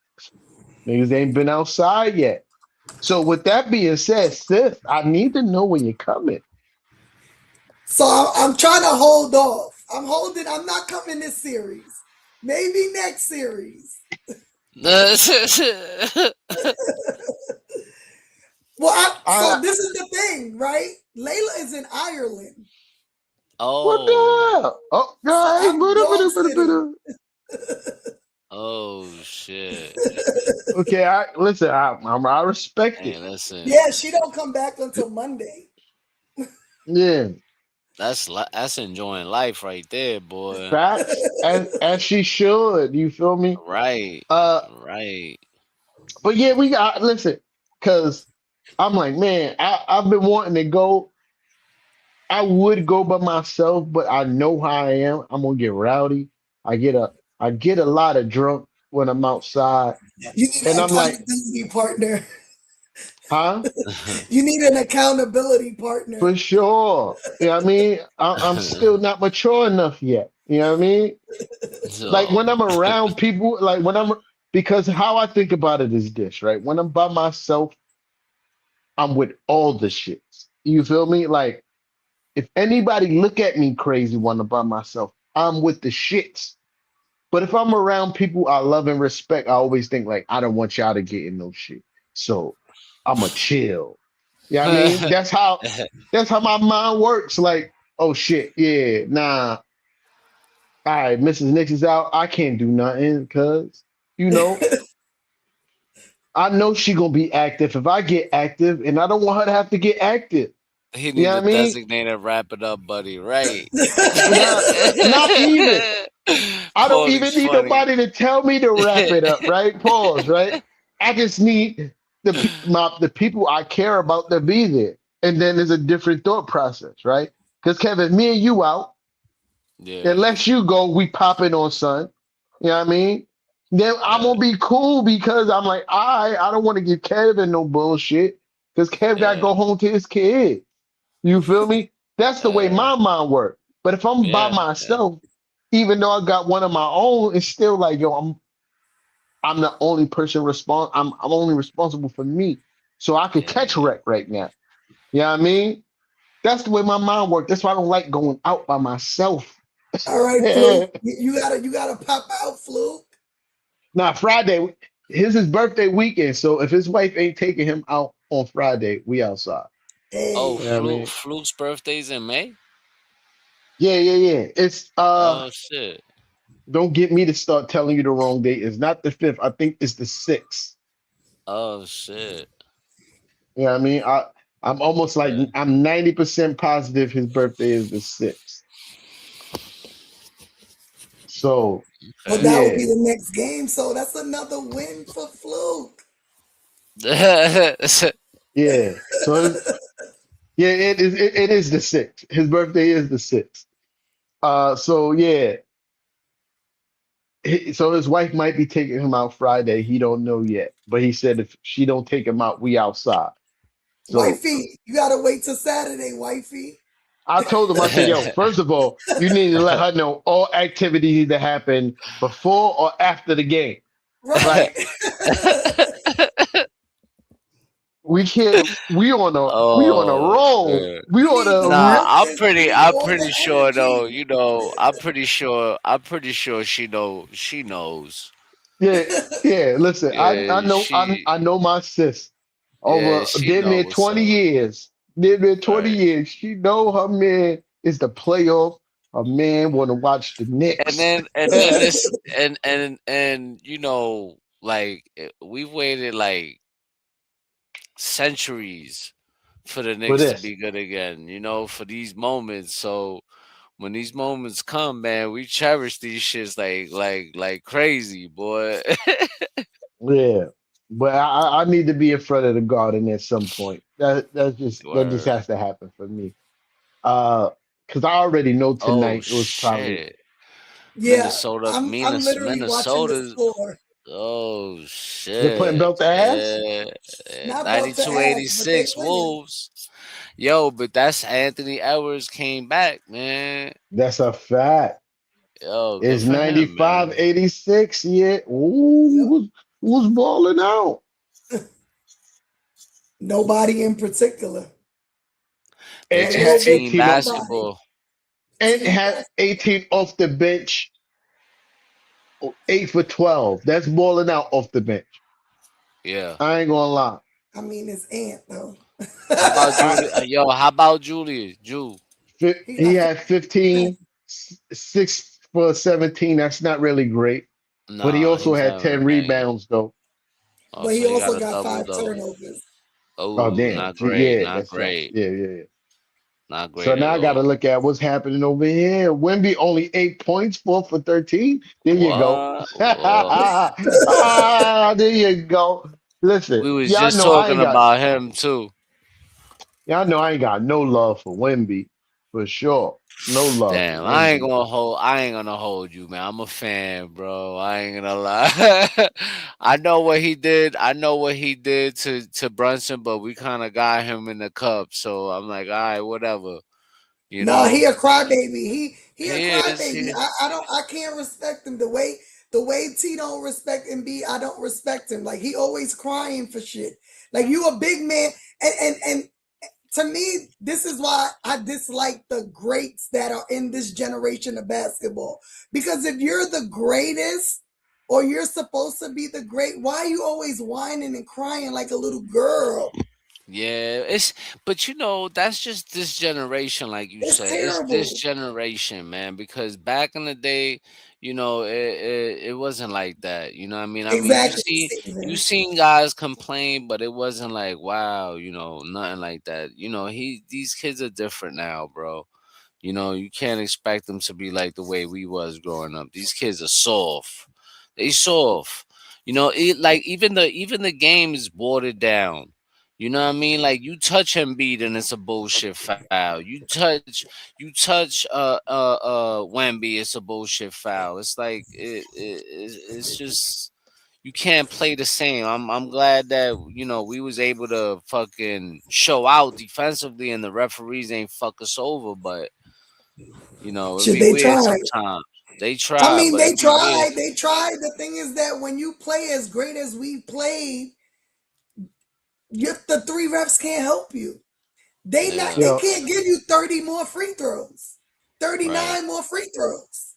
niggas ain't been outside yet." So with that being said, sis, I need to know when you're coming. So I'm trying to hold off. I'm holding. I'm not coming this series. Maybe next series. Well, so I this is the thing, right? Layla is in Ireland, what the Oh, hell? Oh, so guys, I'm dog sitting. oh shit. okay, I listen. I respect Hey, it. listen, Yeah, she don't come back until Monday. Yeah, that's enjoying life right there, boy. facts as she should. You feel me? Right, Uh, right. but yeah, we got listen, cause I'm like, man, I've been wanting to go. I would go by myself, but I know how I am. I'm gonna get rowdy. I get a I get a lot of drunk when I'm outside, You need and an I'm like, accountability partner. huh? You need an accountability For partner. sure. You know what I mean? I'm still not mature enough yet. You know what I mean? Like So, when I'm around people, like when I'm because how I think about it is this, right? When I'm by myself, I'm with all the shits. You feel me? Like if anybody look at me crazy when I'm by myself, I'm with the shits. But if I'm around people I love and respect, I always think like I don't want y'all to get in no shit. So I'ma chill. You know what I mean? That's how my mind works. Like, oh shit, yeah, nah. All right, Mrs. Nix is out. I can't do nothing because, you know, I know she gonna be active if I get active, and I don't want her to have to get active. he You need know to what I mean? designate and wrap it up, buddy. Right. Not, not even. I don't Paul is even need funny. nobody to tell me to wrap it up, right? Pause, right? I just need the people I care about to be there, and then there's a different thought process, right? Because Kevin, me and you out, Yeah, unless you go, we popping on son. You know what I mean? Then I'm yeah, gonna be cool because I'm like, I don't want to give Kevin no bullshit because Kev got to yeah, go home to his kid. You feel me? That's the way yeah, my mind works. But if I'm by yeah, yeah, myself, even though I got one of my own, it's still like, yo, I'm the only person I'm only responsible for me. So I could catch yeah. wreck right now. You know what I mean? That's the way my mind works. That's why I don't like going out by myself. All right, Fluke. You gotta pop out, Fluke. Now Friday, his birthday weekend. So if his wife ain't taking him out on Friday, we outside. Oh, You know what I Hey. mean? Fluke's birthday's in May. Yeah, yeah, yeah. It's Oh shit. don't get me to start telling you the wrong date. It's not the 5th. I think it's the 6th. Oh shit. You know what I mean? I'm almost like Okay. I'm 90% positive his birthday is the 6th. So Well, Okay. that will yeah, be the next game. So that's another win for Fluke. yeah. Yeah, it is the 6th. His birthday is the 6th. So yeah. So his wife might be taking him out Friday. He don't know yet. But he said if she don't take him out, we outside. So Wifey, you gotta wait till Saturday, wifey. I told him, I said, yo, first of all, you need to let her know all activity that happen before or after the game. Right. Like, We can't. We on a Oh roll. man. We We on need the Nah, a focus. We need I'm all pretty the sure though, energy. you know, I'm pretty sure she knows. yeah, yeah. Listen, I Yeah, know I know my sis yeah, over she damn know near what's 20 up. years. Damn near 20 Right. years. She know her man is the playoff. Her man want to watch the And Knicks. then this and you know, like we've waited like centuries for the For Knicks to this. be good again, you know, for these moments. So when these moments come, man, we cherish these shits like crazy, boy. Yeah. But I need to be in front of the garden at some point. That just Word. has to happen for me. Because I already know Oh tonight it was probably shit. Yeah, I'm literally watching the Minnesota. score. Oh they're putting shit. belt to ass. Yeah. Not belt to ass, but they 92-86 winning. Wolves. Yo, but that's Anthony Edwards came back, man. That's a fact. Yo, good It's for him, 95, man. 86. Yeah. Ooh, Yep. who's balling out? Nobody in particular. They And Ain't just had no big team 18 off nobody. basketball. and Team had best. 18 off the bench, 8 for 12. That's balling out off the bench. Yeah. I ain't gonna lie. I mean, it's Ant though. How about I, Julius? Yo, how about Julius? Jew. He he got had 15, 6 for 17. That's not really great. But he Nah, also he's had having 10 a banger. rebounds though. Oh, but so he he got also a got double five double. turnovers. Oh Oh, damn. not great, Yeah, not that's facts. great, Yeah, yeah, yeah. not So great now at I got to all. look at what's happening over here. Wemby only 8 points, 4 for 13. There you go. What? Whoa. Ah, there you go. Listen, We was just talking about him too. y'all know I ain't got no love for Wemby for sure. No love for Damn, Wemby. I ain't gonna hold you, man. I'm a fan, bro. I ain't gonna lie. I know what he did. I know what he did to Brunson, but we kind of got him in the cup. So I'm like, all right, whatever. You No, he know, a crybaby. He a he is. crybaby. He, I can't respect him the way T don't respect MB. I don't respect him. Like he always crying for shit. Like you a big man, and to me, this is why I dislike the greats that are in this generation of basketball. Because if you're the greatest or you're supposed to be the great, why are you always whining and crying like a little girl? Yeah, it's but you know that's just this generation, like you It's said. It's this terrible. generation, man. Because back in the day, you know, it wasn't like that. You know what I mean? Exactly, You Steven. seen guys complain, but it wasn't like wow, you know, nothing like that. You know, these kids are different now, bro. You know, you can't expect them to be like the way we was growing up. These kids are soft. They soft. You know, like even the game is watered down. You know what I mean? Like you touch Embiid and it's a bullshit foul. You touch Wemby, it's a bullshit foul. It's like it's just you can't play the same. I'm glad that you know we was able to fucking show out defensively and the referees ain't fuck us over, but you know, it'd Should be they weird try? sometimes. They I try, mean, but they it'd be weird. tried. They tried. The thing is that when you play as great as we played, the three refs can't help you. They not. Yeah, They Yo, can't give you 30 more free throws, right. 39 more free throws.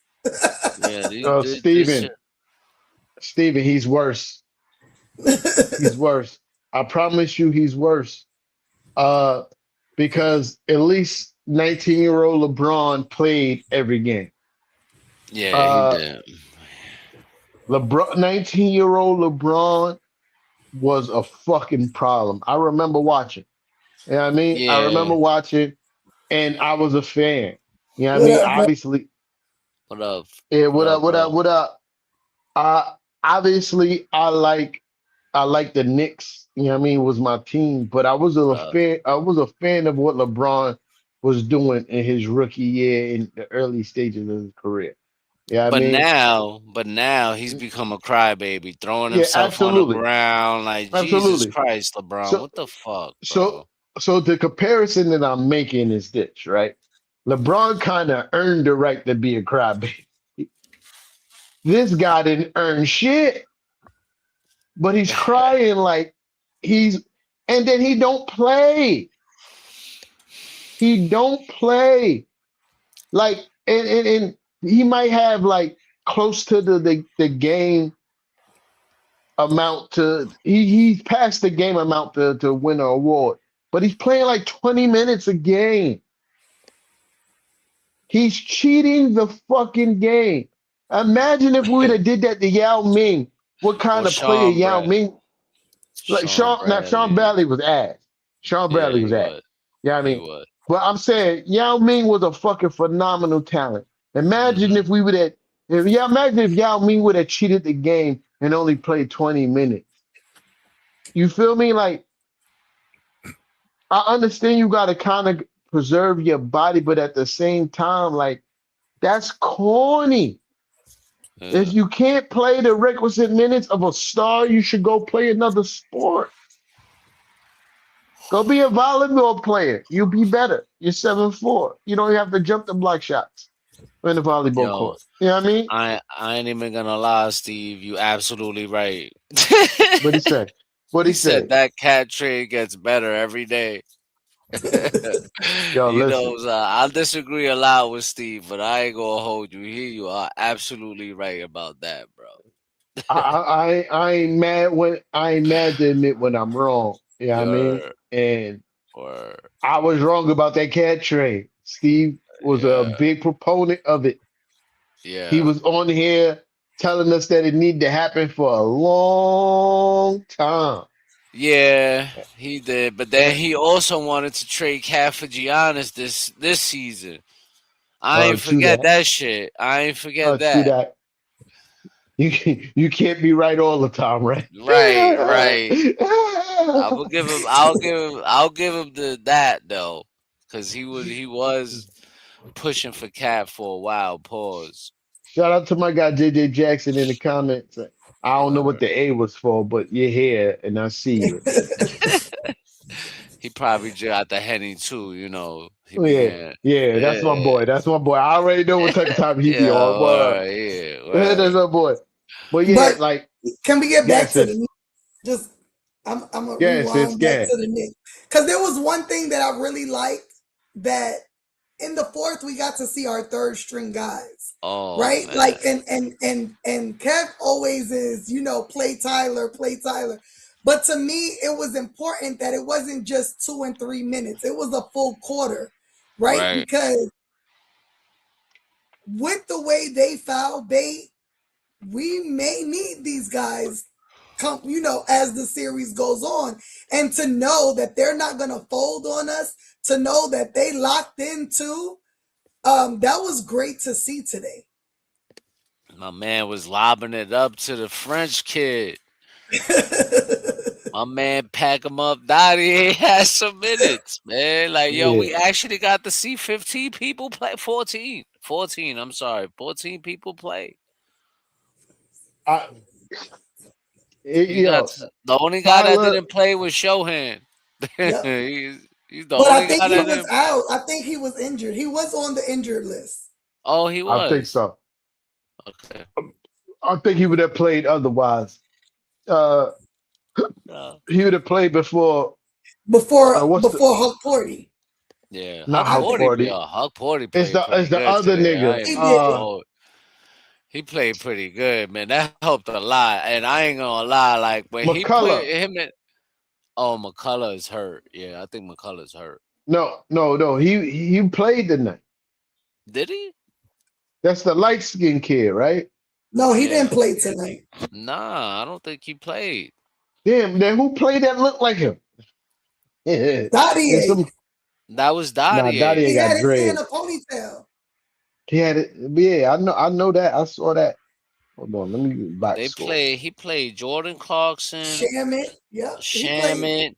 Yeah, this shit. Steven, he's worse. He's worse. I promise you, he's worse. Uh, because at least 19-year-old LeBron played every game. Yeah, he Uh, did. 19-year-old LeBron was a fucking problem. I remember watching. You know what I mean? I Yeah. remember watching, and I was a fan. You know what I What mean? up, bro? Obviously, What up? yeah. What What up, up? What up? bro? What up? Obviously, I like the Knicks. You know what I mean? Was my team, but I was What a up? fan. I was a fan of what LeBron was doing in his rookie year in the early stages of his career. Yeah, I mean, But now he's become a crybaby, throwing yeah, himself on the absolutely, ground like Jesus absolutely. Christ, LeBron. So, What the fuck, so, bro? so the comparison that I'm making is this, right? LeBron kind of earned the right to be a crybaby. This guy didn't earn shit, but he's crying like he's and then he don't play. He don't play. Like and he might have like close to the game amount to he's past the game amount to win an award. But he's playing like 20 minutes a game. He's cheating the fucking game. Imagine if we would have did that to Yao Ming. What Or kind of player Sean Yao Brad, Ming? Like Sean Sean Bradley. Bradley was ass. Sean Yeah, Bradley he was ass. was. Yeah, I He mean, was. but I'm saying Yao Ming was a fucking phenomenal talent. Imagine Hmm. if we would have, if yeah, imagine if Yao Ming would have cheated the game and only played 20 minutes. You feel me? Like I understand you got to kind of preserve your body, but at the same time, like that's corny. Yeah. If you can't play the requisite minutes of a star, you should go play another sport. Go be a volleyball player. You'll be better. You're 7'4". You don't have to jump the block shots in the volleyball Yo, court. You know what I mean? I ain't even gonna lie, Steve. You absolutely right. What he say? What He he said say? that cat trade gets better every day. Yo, You listen. know, I disagree a lot with Steve, but I ain't gonna hold you. Here you are absolutely right about that, bro. I ain't mad when I ain't mad to admit when I'm wrong. You know what I mean? You're And or I was wrong about that cat trade. Steve was a yeah, big proponent of it. He yeah. was on here telling us that it needed to happen for a long time. Yeah, he did. But then And he also wanted to trade Cat for Giannis this season. I ain't true forget that. that shit. I ain't forget True that. that. You can't be right all the time, right? Right, right. I will give him. I'll give him. I'll give him that though, because he was pushing for Cat for a while. Pause. Shout out to my guy JJ Jackson in the comments. I don't know what Word. the A was for, but you're here and I see you. He probably got the henny too. You know, he Oh, yeah, began. yeah, that's my Yeah, boy. That's my boy. I already know what type of time he be yeah, on. Word. word, yeah, That's word. my boy. But yeah, But like, can we get back yes, to it's the just I'm gonna yes, it's rewind back yeah. to the Knicks because there was one thing that I really liked that in the fourth we got to see our third string guys, Oh right? Like man, and Kev always is, play Tyler. But to me, it was important that it wasn't just 2 and 3 minutes; it was a full quarter, right? right. Because with the way they foul bait, we may need these guys come, as the series goes on, and to know that they're not going to fold on us, to know that they locked in too. That was great to see today. My man was lobbing it up to the French kid. My man pack him up. Dottie had some minutes, man. Like, yo, Yeah. we actually got to see 15 people play. 14. 14, I'm sorry. 14 people play. I We got yo, the only guy that Tyler, didn't play was Shohan. Yep. He's the But I only think guy he that was didn't. out. I think he was injured. He was on the injured list. Oh, he I think was. so. Okay. I think he would have played otherwise. Uh, Yeah. he would have played before. Before What's the before Huck Porty. Yeah. not Huck I Hulk think Porty, Party? yeah, Huck Porty It's played it's pretty the good other today. I nigga. ain't he even did. gonna hold. He played pretty good, man. That helped a lot. And I ain't gonna lie, like when he put McCullough. him in. Oh, McCullough is hurt. Yeah, I think McCullough's hurt. No. He played tonight. Did he? That's the light skinned kid, right? No, he Yeah. didn't play tonight. Nah, I don't think he played. Damn, then who played that looked like him? Yeah, there's Dottie, some. That was Nah, Dottier. Dottie he got had his hair in dread. a ponytail. He had it. Yeah, I know that. I saw that. Hold on, let me box They score. played. He played Jordan Clarkson, Shamit. Yep. He played. Shamit,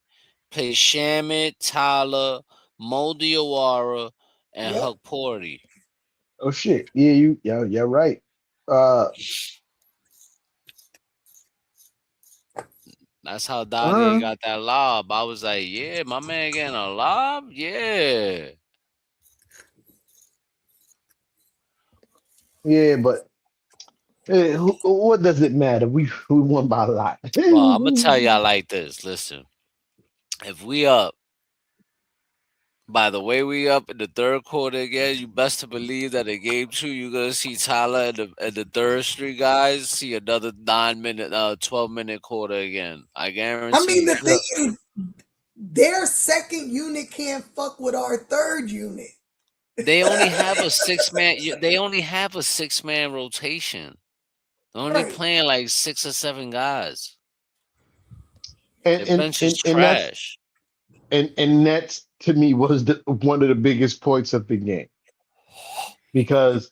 played Shamit, Tyler, Mo Diawara, and Yep. Huck Porty. Oh shit. Yeah, yeah, right. Uh, That's how Dottier uh got that lob. I was like, yeah, my man getting a lob? Yeah. yeah, but what does it matter? We won by a lot. Well, I'm gonna tell y'all like this. Listen, If we up, by the way we up in the third quarter again, you best to believe that in game two you're gonna see Tyler and the third string guys see another 9 minute, 12 minute quarter again. I I guarantee mean, the you. thing is, their second unit can't fuck with our third unit. They only have a 6 man. They only have a 6 man rotation. They're only Right. playing like 6 or 7 guys. And Their and bench is and, and that's trash. and that's to me was one of the biggest points of the game because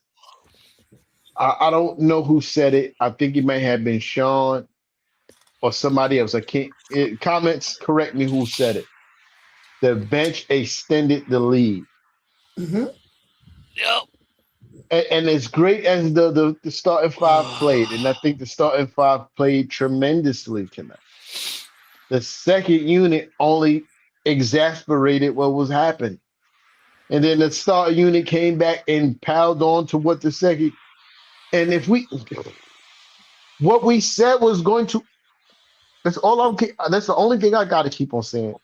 I don't know who said it. I think it may have been Sean or somebody else. I can't comments correct me who said it. The bench extended the lead. Mm-hmm. Yep. And as great as the starting five played, and I think the starting five played tremendously tonight, the second unit only exasperated what was happening. And then the start unit came back and piled on to what the second. And if we, what we said was going to, that's all I'm, that's the only thing I got to keep on saying.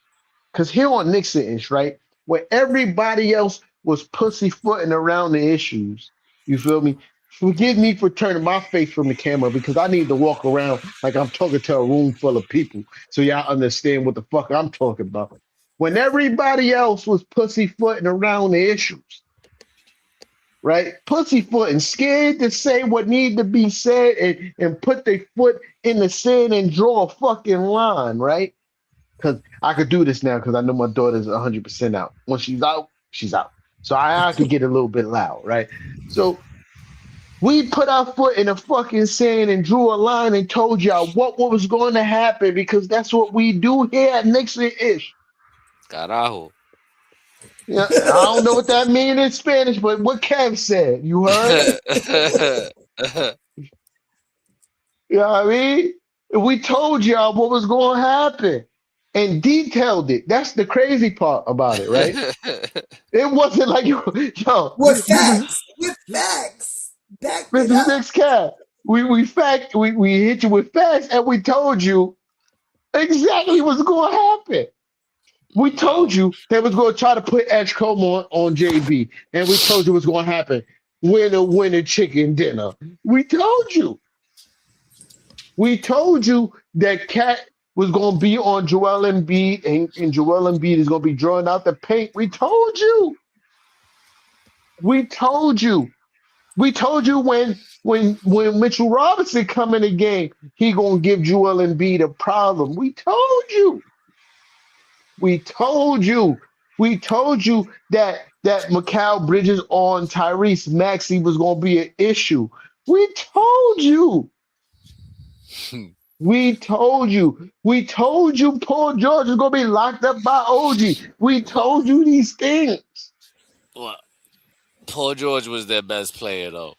Because here on Nixon ish, right, where everybody else was pussyfooting around the issues, you feel me? Forgive me for turning my face from the camera because I need to walk around like I'm talking to a room full of people so y'all understand what the fuck I'm talking about. When everybody else was pussyfooting around the issues, right? Pussyfooting, scared to say what needed to be said and put their foot in the sand and draw a fucking line, right? Because I could do this now because I know my daughter's 100% out. When she's out, she's out. So I could get a little bit loud, right? So we put our foot in the fucking sand and drew a line and told y'all what was going to happen because that's what we do here at Nixon Ish. Carajo. Yeah, I don't know what that means in Spanish, but what Kev said, you heard? You know what I mean? We told y'all what was going to happen and detailed it. That's the crazy part about it, right? It wasn't like, yo, With Mrs. facts. With facts. Backed it Mrs. up. Nick's cat. We hit you with facts and we told you exactly what's going to happen. We told Yo. you they was going to try to put Edgecombe on JB, and we told you what's going to happen. Winner chicken dinner. We told you. We told you that Cat was going to be on Joel Embiid, and Joel Embiid is going to be drawing out the paint. We told you. We told you. We told you when Mitchell Robinson come in the game, he gonna give Joel Embiid a problem. We told you. We told you. We told you that Mikal Bridges on Tyrese Maxey was gonna be an issue. We told you. We told you. We told you Paul George is gonna be locked up by OG. We told you these things. Well, Paul George was their best player though.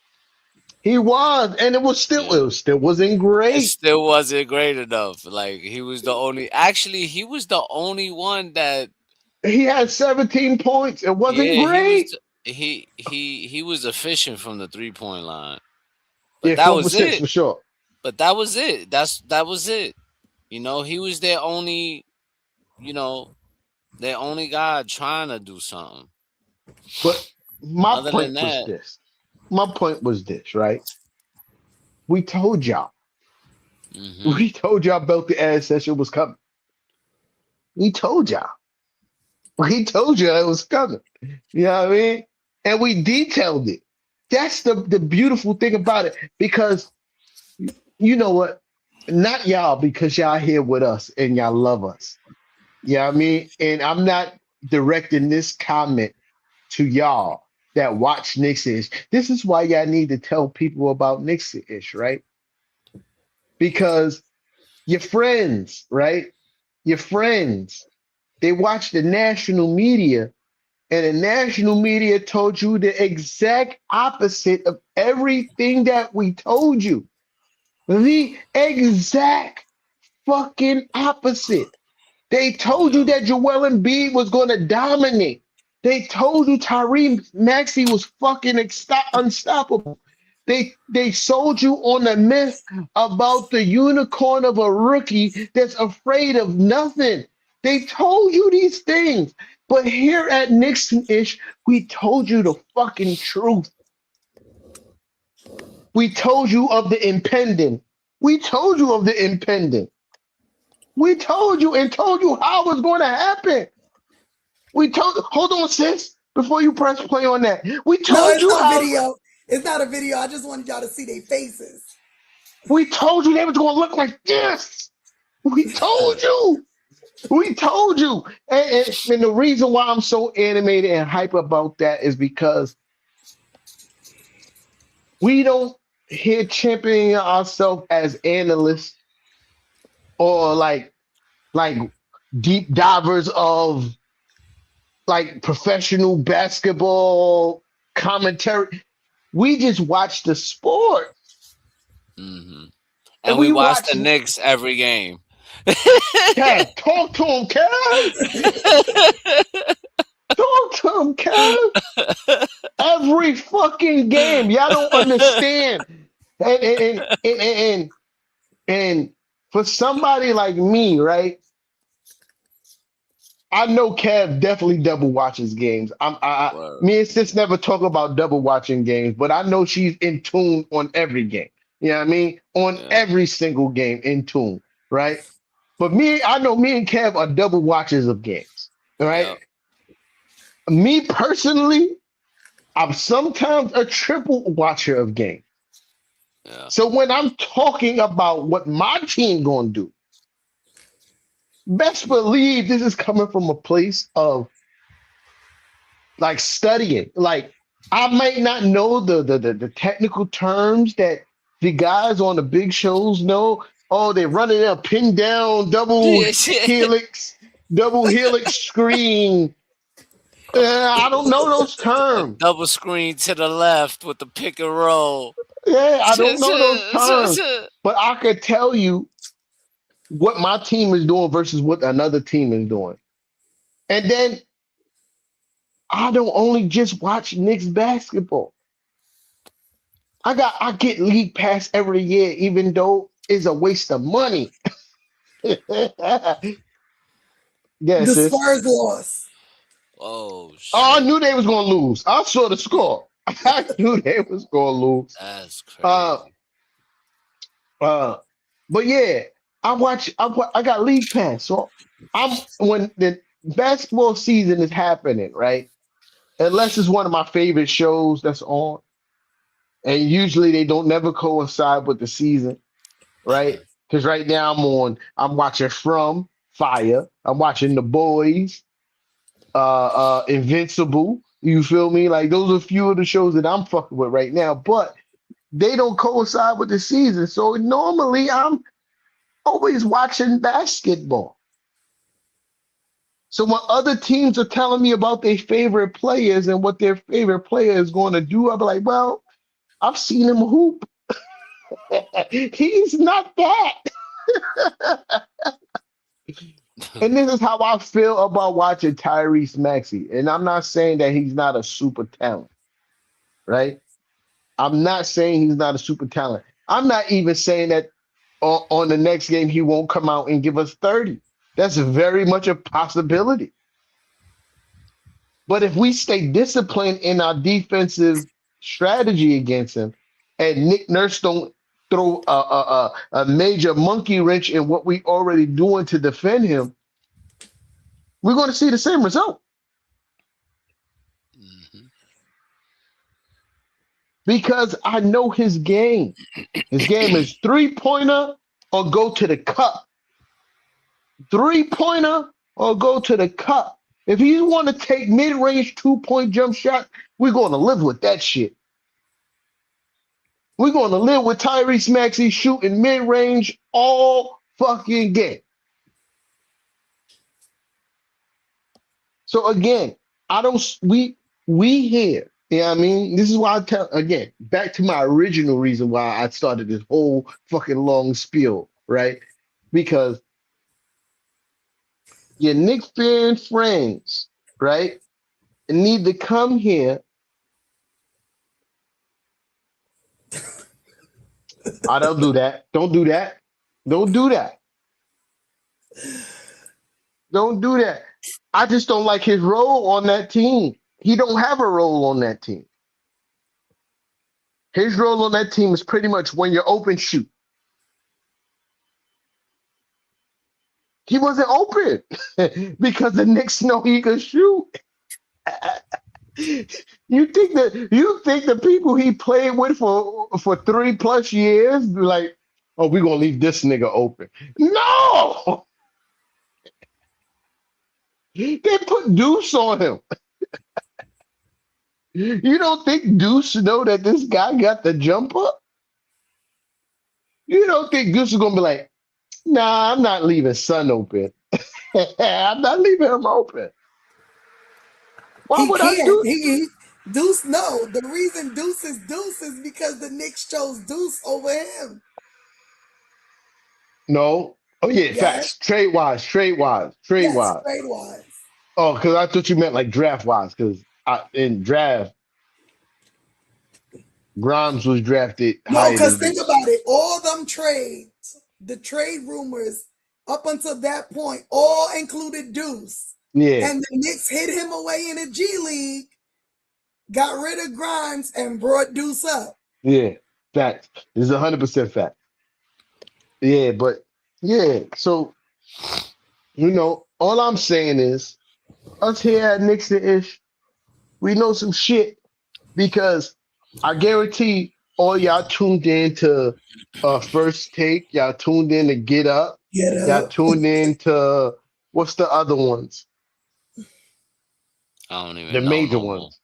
He was, and Yeah. it still wasn't It great. still wasn't great enough. Like he was the only actually he was the only one that He had 17 points. It wasn't yeah, he was great. he was efficient from the 3 point line. But Yeah, that 4 for was 6 it. for sure. But that was it. That was it. You know, he was their only, you know, their only guy trying to do something. But my Other than point was that, this. My point was this, right? We told y'all. hmm We told y'all about the ass session was coming. We told y'all. We told you it was coming. You know what I mean? And we detailed it. That's the beautiful thing about it. Because you know what? Not y'all, because y'all here with us and y'all love us. You know what I mean? And I'm not directing this comment to y'all that watch Knicks-ish. This is why y'all need to tell people about Knicks-ish, right? Because your friends, right? Your friends, they watch the national media, and the national media told you the exact opposite of everything that we told you. The exact fucking opposite. They told you yeah. that Joel Embiid was going to dominate. They told you Tyree Maxey was fucking unstoppable. They sold you on the myth about the unicorn of a rookie that's afraid of nothing. They told you these things. But here at Nixon-ish, we told you the fucking truth. We told you of the impending. We told you of the impending. We told you and told you how it was going to happen. Hold on, sis, before you press play on that. We No, told it's you not how, video. It's not a video. I just wanted y'all to see their faces. we told you they was going to look like this. We told you. We told you. And the reason why I'm so animated and hype about that is because we don't hear championing ourselves as analysts or like deep divers of like professional basketball commentary. We just watch the sport. Mm-hmm. And And we we watch the watch Knicks every game. Kev. Talk to him, Kev. Talk to him, Kev. Every fucking game. Y'all don't understand. And for somebody like me, right? I know Kev definitely double watches games. Word. Me and Sis never talk about double watching games, but I know she's in tune on every game. You know what I mean? On Yeah. every single game in tune, right? But I know me and Kev are double watchers of games, right? Yep. Me personally, I'm sometimes a triple watcher of games. Yeah. So when I'm talking about what my team gonna do, best believe this is coming from a place of like studying. Like I might not know the technical terms that the guys on the big shows know. Oh, they're running a pin down double helix screen. I don't know those A terms. double screen to the left with the pick and roll. Yeah, I don't know those terms. But I could tell you what my team is doing versus what another team is doing. And then I don't only just watch Knicks basketball. I get league pass every year, even though it's a waste of money. Yes, The sis. Spurs lost. Oh Oh, I shit. knew they was gonna lose. I saw the score. I knew they was gonna lose. That's Uh, crazy. uh, but yeah, I got league pass, so I'm when the basketball season is happening, right? Unless it's one of my favorite shows that's on, and usually they don't never coincide with the season, right? Because right now I'm watching From Fire, I'm watching The Boys, Invincible. You feel me? Like those are a few of the shows that I'm fucking with right now, but they don't coincide with the season. So normally I'm always watching basketball. So when other teams are telling me about their favorite players and what their favorite player is going to do, I'll be like, well, I've seen him hoop. He's not that. And this is how I feel about watching Tyrese Maxey. And I'm not saying that he's not a super talent, right? I'm not saying he's not a super talent. I'm not even saying that on the next game he won't come out and give us 30. That's very much a possibility. But if we stay disciplined in our defensive strategy against him, and Nick Nurse don't throw a major monkey wrench in what we already doing to defend him, we're going to see the same result. Mm-hmm. Because I know his game. His game is 3-pointer or go to the cup. 3-pointer or go to the cup. If you want to take mid-range 2-point jump shot, we're going to live with that shit. We're going to live with Tyrese Maxey shooting mid-range all fucking game. So again, I don't we here. You know what I mean? This is why I tell again, back to my original reason why I started this whole fucking long spiel, right? Because your Knicks fan friends, right, need to come here. I don't do that. Don't do that. Don't do that. Don't do that. I just don't like his role on that team. He don't have a role on that team. His role on that team is pretty much when you're open, shoot. He wasn't open because the Knicks know he could shoot. You think the people he played with for 3+ years be like, oh, we're gonna leave this nigga open? No, they put Deuce on him. You don't think Deuce know that this guy got the jumper? You don't think Deuce is gonna be like, nah, I'm not leaving Sun open. I'm not leaving him open. Why He would I can't. do? Deuce, no. The reason Deuce is because the Knicks chose Deuce over him. No. Oh yeah, Yes. facts. Trade wise. Yes, trade wise. Oh, because I thought you meant like draft wise. Because in draft, Grimes was drafted No, higher because than think Deuce. about it. All them trades, the trade rumors up until that point, all included Deuce. Yeah, And the Knicks hid him away in the G League, got rid of Grimes, and brought Deuce up. yeah, facts. This is 100% fact. Yeah, but yeah. So all I'm saying is us here at Nixon Ish, we know some shit because I guarantee all y'all tuned in to First Take, y'all tuned in to Get Up, Get y'all up. tuned in to what's the other ones? I don't even The know major no more. ones.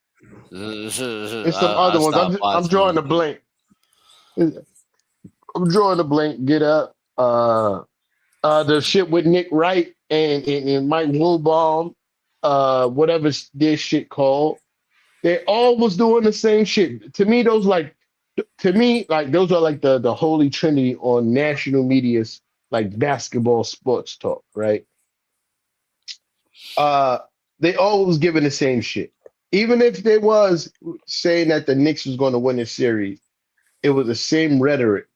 There's some other I ones. stopped I'm watching drawing a them. blank. I'm drawing a blank. Get Up. The shit with Nick Wright and Mike Wilbaum. Whatever this shit called. They all was doing the same shit. Those are like the holy trinity on national media's like basketball sports talk, right? Uh they always giving the same shit. Even if they was saying that the Knicks was going to win the series, it was the same rhetoric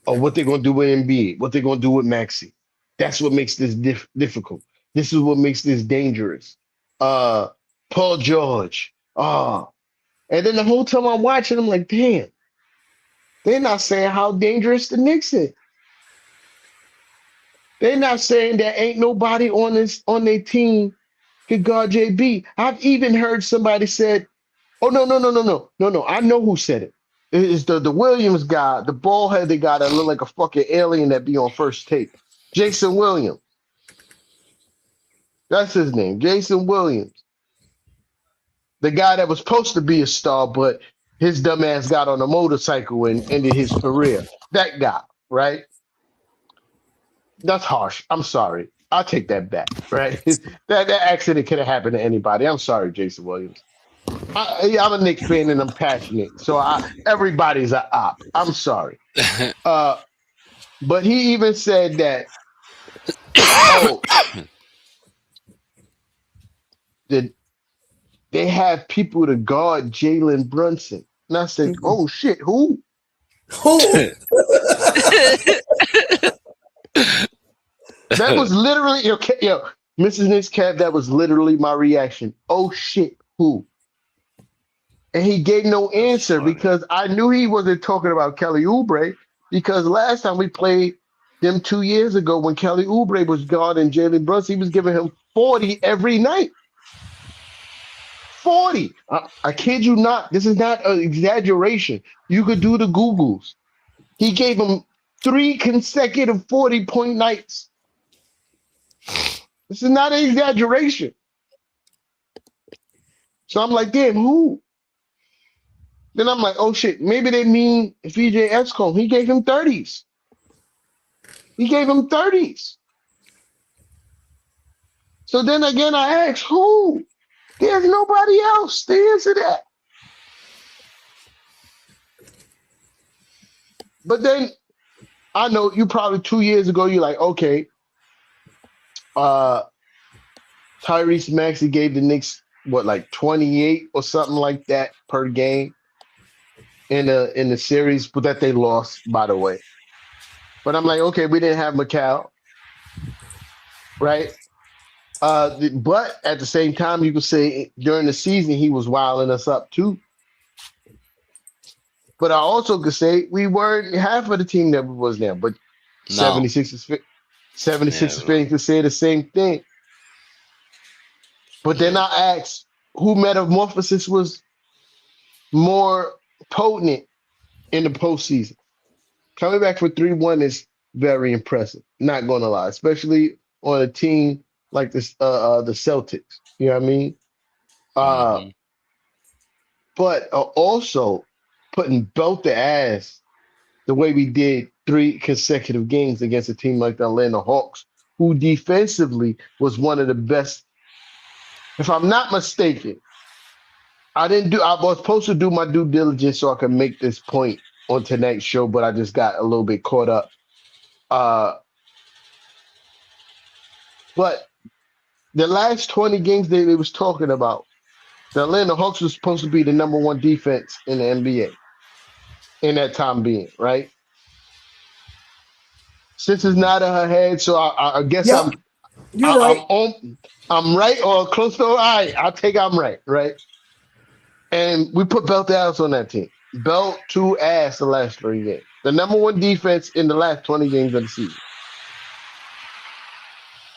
of what they're going to do with Embiid, what they're going to do with Maxi. That's what makes this difficult. This is what makes this dangerous. Uh Paul George. And then the whole time I'm watching, I'm like, damn, they're not saying how dangerous the Knicks is. They're not saying that ain't nobody on their team could guard JB. I've even heard somebody said, "Oh no! I know who said it. It's the Williams guy, the bald headed guy that look like a fucking alien that be on First Take. Jason Williams. That's his name, Jason Williams. The guy that was supposed to be a star, but his dumb ass got on a motorcycle and ended his career. That guy, right? That's harsh. I'm sorry. I'll take that back. Right? That accident could have happened to anybody. I'm sorry, Jason Williams. I'm a Knicks fan and I'm passionate, so everybody's a op. I'm sorry. But he even said that. Oh, that they have people to guard Jalen Brunson, and I said, "Oh shit, who?" Who? That was literally Mrs. Knicks Cat. That was literally my reaction. Oh shit, who? And he gave no answer because I knew he wasn't talking about Kelly Oubre because last time we played them 2 years ago when Kelly Oubre was guarding Jalen Brunson, he was giving him 40 every night. 40. I kid you not. This is not an exaggeration. You could do the Googles. He gave him 3 consecutive 40-point nights. This is not an exaggeration. So I'm like, damn, who? Then I'm like, oh shit, maybe they mean VJ Escom. He gave him 30s. He gave him 30s. So then again, I asked, who? There's nobody else to answer that. But then I know you probably 2 years ago, you're like, okay, Tyrese Maxey gave the Knicks what, like 28 or something like that per game in the series, but that they lost, by the way. But I'm like, okay, we didn't have Macau, right? But at the same time, you could say during the season he was wilding us up too. But I also could say we weren't half of the team that we was now. But No. 76 is 76 is Yeah. fitting to say the same thing. But then Yeah. I asked who metamorphosis was more potent in the postseason. Coming back for 3-1 is very impressive. Not gonna lie, especially on a team like this, the Celtics. You know what I mean? Uh, Hmm. but also putting belt the ass the way we did 3 consecutive games against a team like the Atlanta Hawks, who defensively was one of the best. If I'm not mistaken, I was supposed to do my due diligence so I could make this point on tonight's show, but I just got a little bit caught up. Uh, but the last 20 games that they was talking about, the Atlanta Hawks was supposed to be the number one defense in the NBA in that time being, right? Since it's not in her head, so I guess Yep, you're I'm right. on I'm right or close to all right. I'll take I'm right, right? And we put belt ass on that team. Belt to ass the last 3 games. The number one defense in the last 20 games of the season.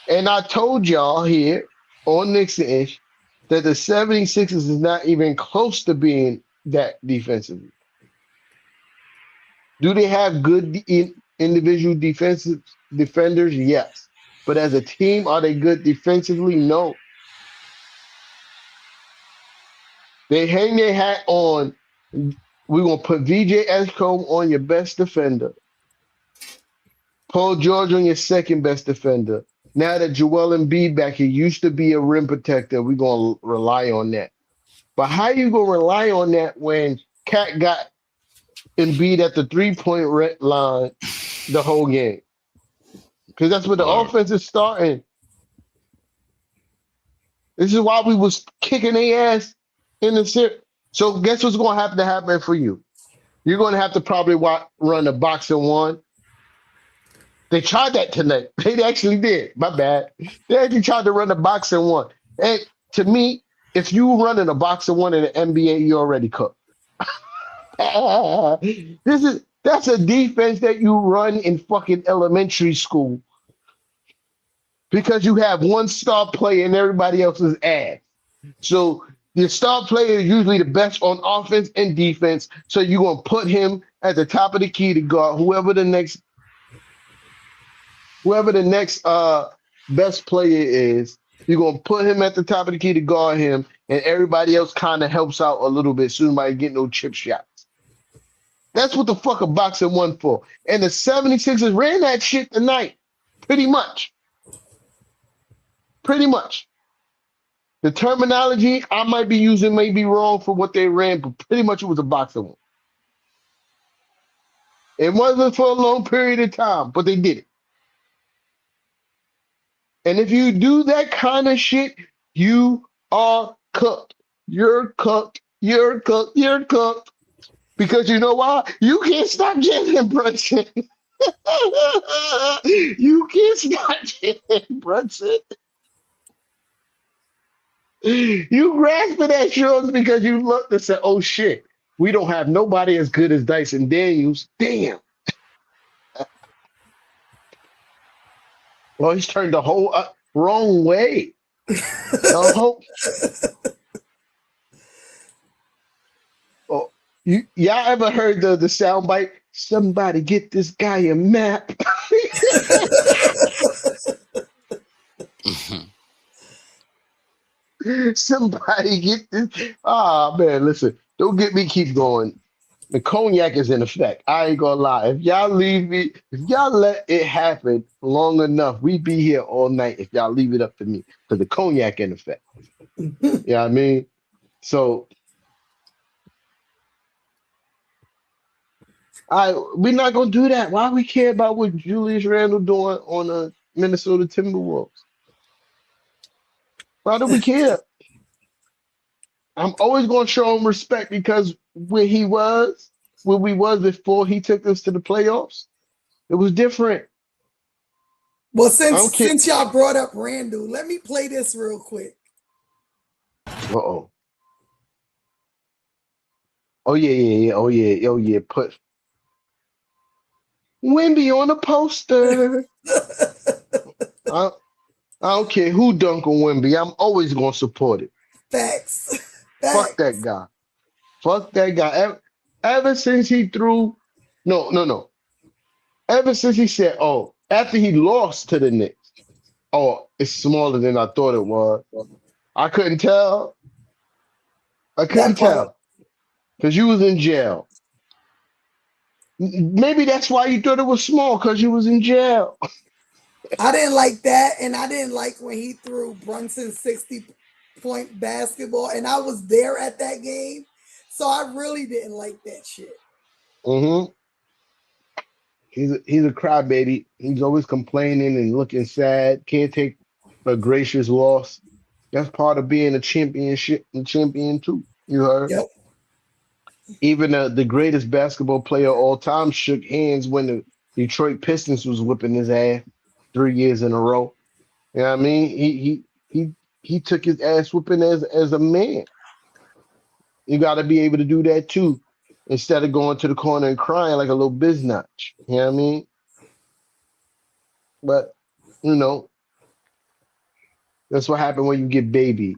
And I told y'all here on Nixon Ish that the 76ers is not even close to being that defensively. Do they have good individual defensive defenders? Yes. But as a team, are they good defensively? No. They hang their hat on. We're gonna put VJ Escombe on your best defender. Paul George on your second best defender. Now that Joel Embiid back, he used to be a rim protector. We're gonna rely on that. But how you gonna rely on that when Cat got Embiid at the 3-point line the whole game? Because that's where the Word. offense is starting. This is why we was kicking their ass in the series. So guess what's gonna have to happen for you? You're gonna have to probably run a box and one. They tried that tonight. They actually did. My bad. They actually tried to run a box and one. And to me, if you running a box and one in the NBA, you already cooked. That's a defense that you run in fucking elementary school because you have one star player and everybody else's ass. So your star player is usually the best on offense and defense. So you're gonna put him at the top of the key to guard whoever the next best player is. You're gonna put him at the top of the key to guard him, and everybody else kind of helps out a little bit so nobody get no chip shots. That's what the fuck a boxing one for. And the 76ers ran that shit tonight. Pretty much. Pretty much. The terminology I might be using may be wrong for what they ran, but pretty much it was a boxing one. It wasn't for a long period of time, but they did it. And if you do that kind of shit, you are cooked. You're cooked. You're cooked. You're cooked. Because you know why? You can't stop Jalen Brunson. You can't stop Jalen Brunson. You grasped for that shorts because you looked and said, oh shit, we don't have nobody as good as Dyson Daniels. Damn. Well, he's turned the whole wrong way. The whole oh, y'all ever heard the sound bite? Somebody get this guy a map. Somebody get this. Ah man, listen, don't get me keep going. The cognac is in effect. I ain't gonna lie. If y'all leave me, if y'all let it happen long enough, we be here all night if y'all leave it up to me. Because the cognac in effect. You know what I mean? So we're not gonna do that. Why we care about what Julius Randle doing on the Minnesota Timberwolves? Why do we care? I'm always gonna show him respect because where we was before he took us to the playoffs, it was different. Well, don't care. since y'all brought up Randall, let me play this real quick. Uh-oh. Oh yeah. Oh yeah. Put Wimby on the poster. I, I don't care who dunk on Wimby. I'm always gonna support it. Facts. Fuck that guy. Fuck that guy. Ever since he threw, no. Ever since he said, "Oh," after he lost to the Knicks, "Oh, it's smaller than I thought it was." I couldn't tell. I couldn't That part. tell because you was in jail. Maybe that's why you thought it was small because you was in jail. I didn't like that, and I didn't like when he threw Brunson's 60-point basketball, and I was there at that game, so I really didn't like that shit. Mm-hmm. He's a crybaby. He's always complaining and looking sad. Can't take a gracious loss. That's part of being a champion too. You heard? Yep. Even the greatest basketball player of all time shook hands when the Detroit Pistons was whipping his ass 3 years in a row. You know what I mean? He took his ass whipping as a man. You got to be able to do that too, instead of going to the corner and crying like a little biznatch. You know what I mean? But you know, that's what happened when you get baby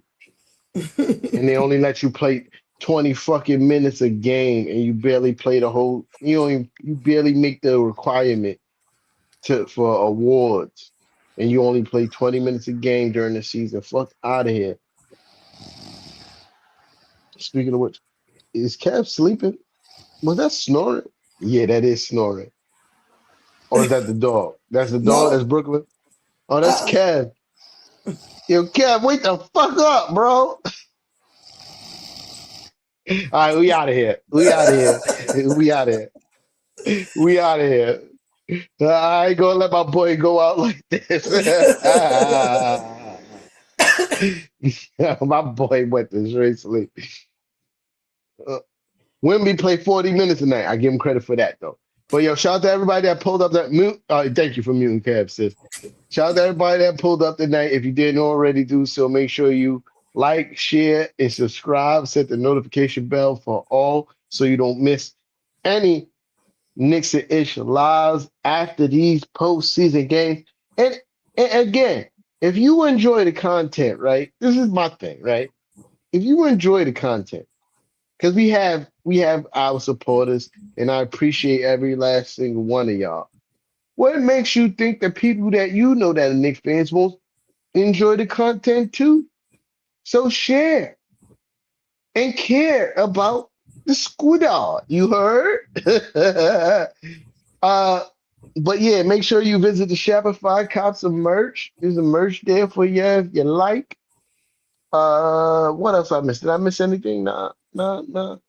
and they only let you play 20 fucking minutes a game and you barely play the whole. You barely make the requirement for awards, and you only play 20 minutes a game during the season. Fuck out of here. Speaking of which, is Kev sleeping? Was that snoring? Yeah, that is snoring. Or is that the dog? That's the dog. No. That's Brooklyn. Oh, that's Uh-uh. Kev. Yo, Kev, wake the fuck up, bro. All right, we out of here. We out of here. We out of here. We out of here. I ain't gonna let my boy go out like this. My boy went to straight sleep. Wimby played 40 minutes tonight. I give him credit for that, though. But yo, shout out to everybody that pulled up that mute. Thank you for muting Kev, sis. Shout out to everybody that pulled up tonight. If you didn't already do so, make sure you like, share, and subscribe. Set the notification bell for all so you don't miss any Knicks and Ish lives after these postseason games. And again, if you enjoy the content, right? This is my thing, right? If you enjoy the content, because we have our supporters, and I appreciate every last single one of y'all. What makes you think that people that you know that are Knicks fans won't enjoy the content too? So share and care about the squad. You heard? But yeah, make sure you visit the Shopify, cop some merch. There's a merch there for you if you like. What else I missed? Did I miss anything? Nah. Are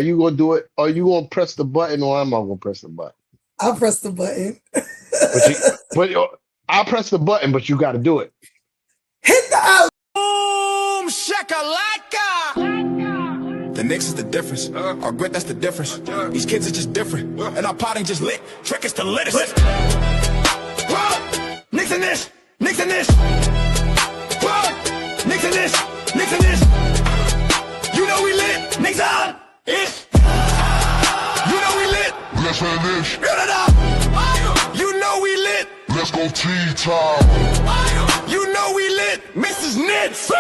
you gonna do it? Are you gonna press the button, or am I gonna press the button? I'll press the button. I'll press the button, but you got to do it. Hit the out. Boom, shakalaka. The Knicks is the difference. Our grit, that's the difference. These kids are just different. And our pot ain't just lit. Trick is to lit us. Knicks and this. Knicks and this. Knicks and this. Knicks and this. You know we lit. Knicks on. Ish. You know we lit. Let's finish. Build it up. You know we lit. Let's go tea time. You know we lit. Mrs. Nitz.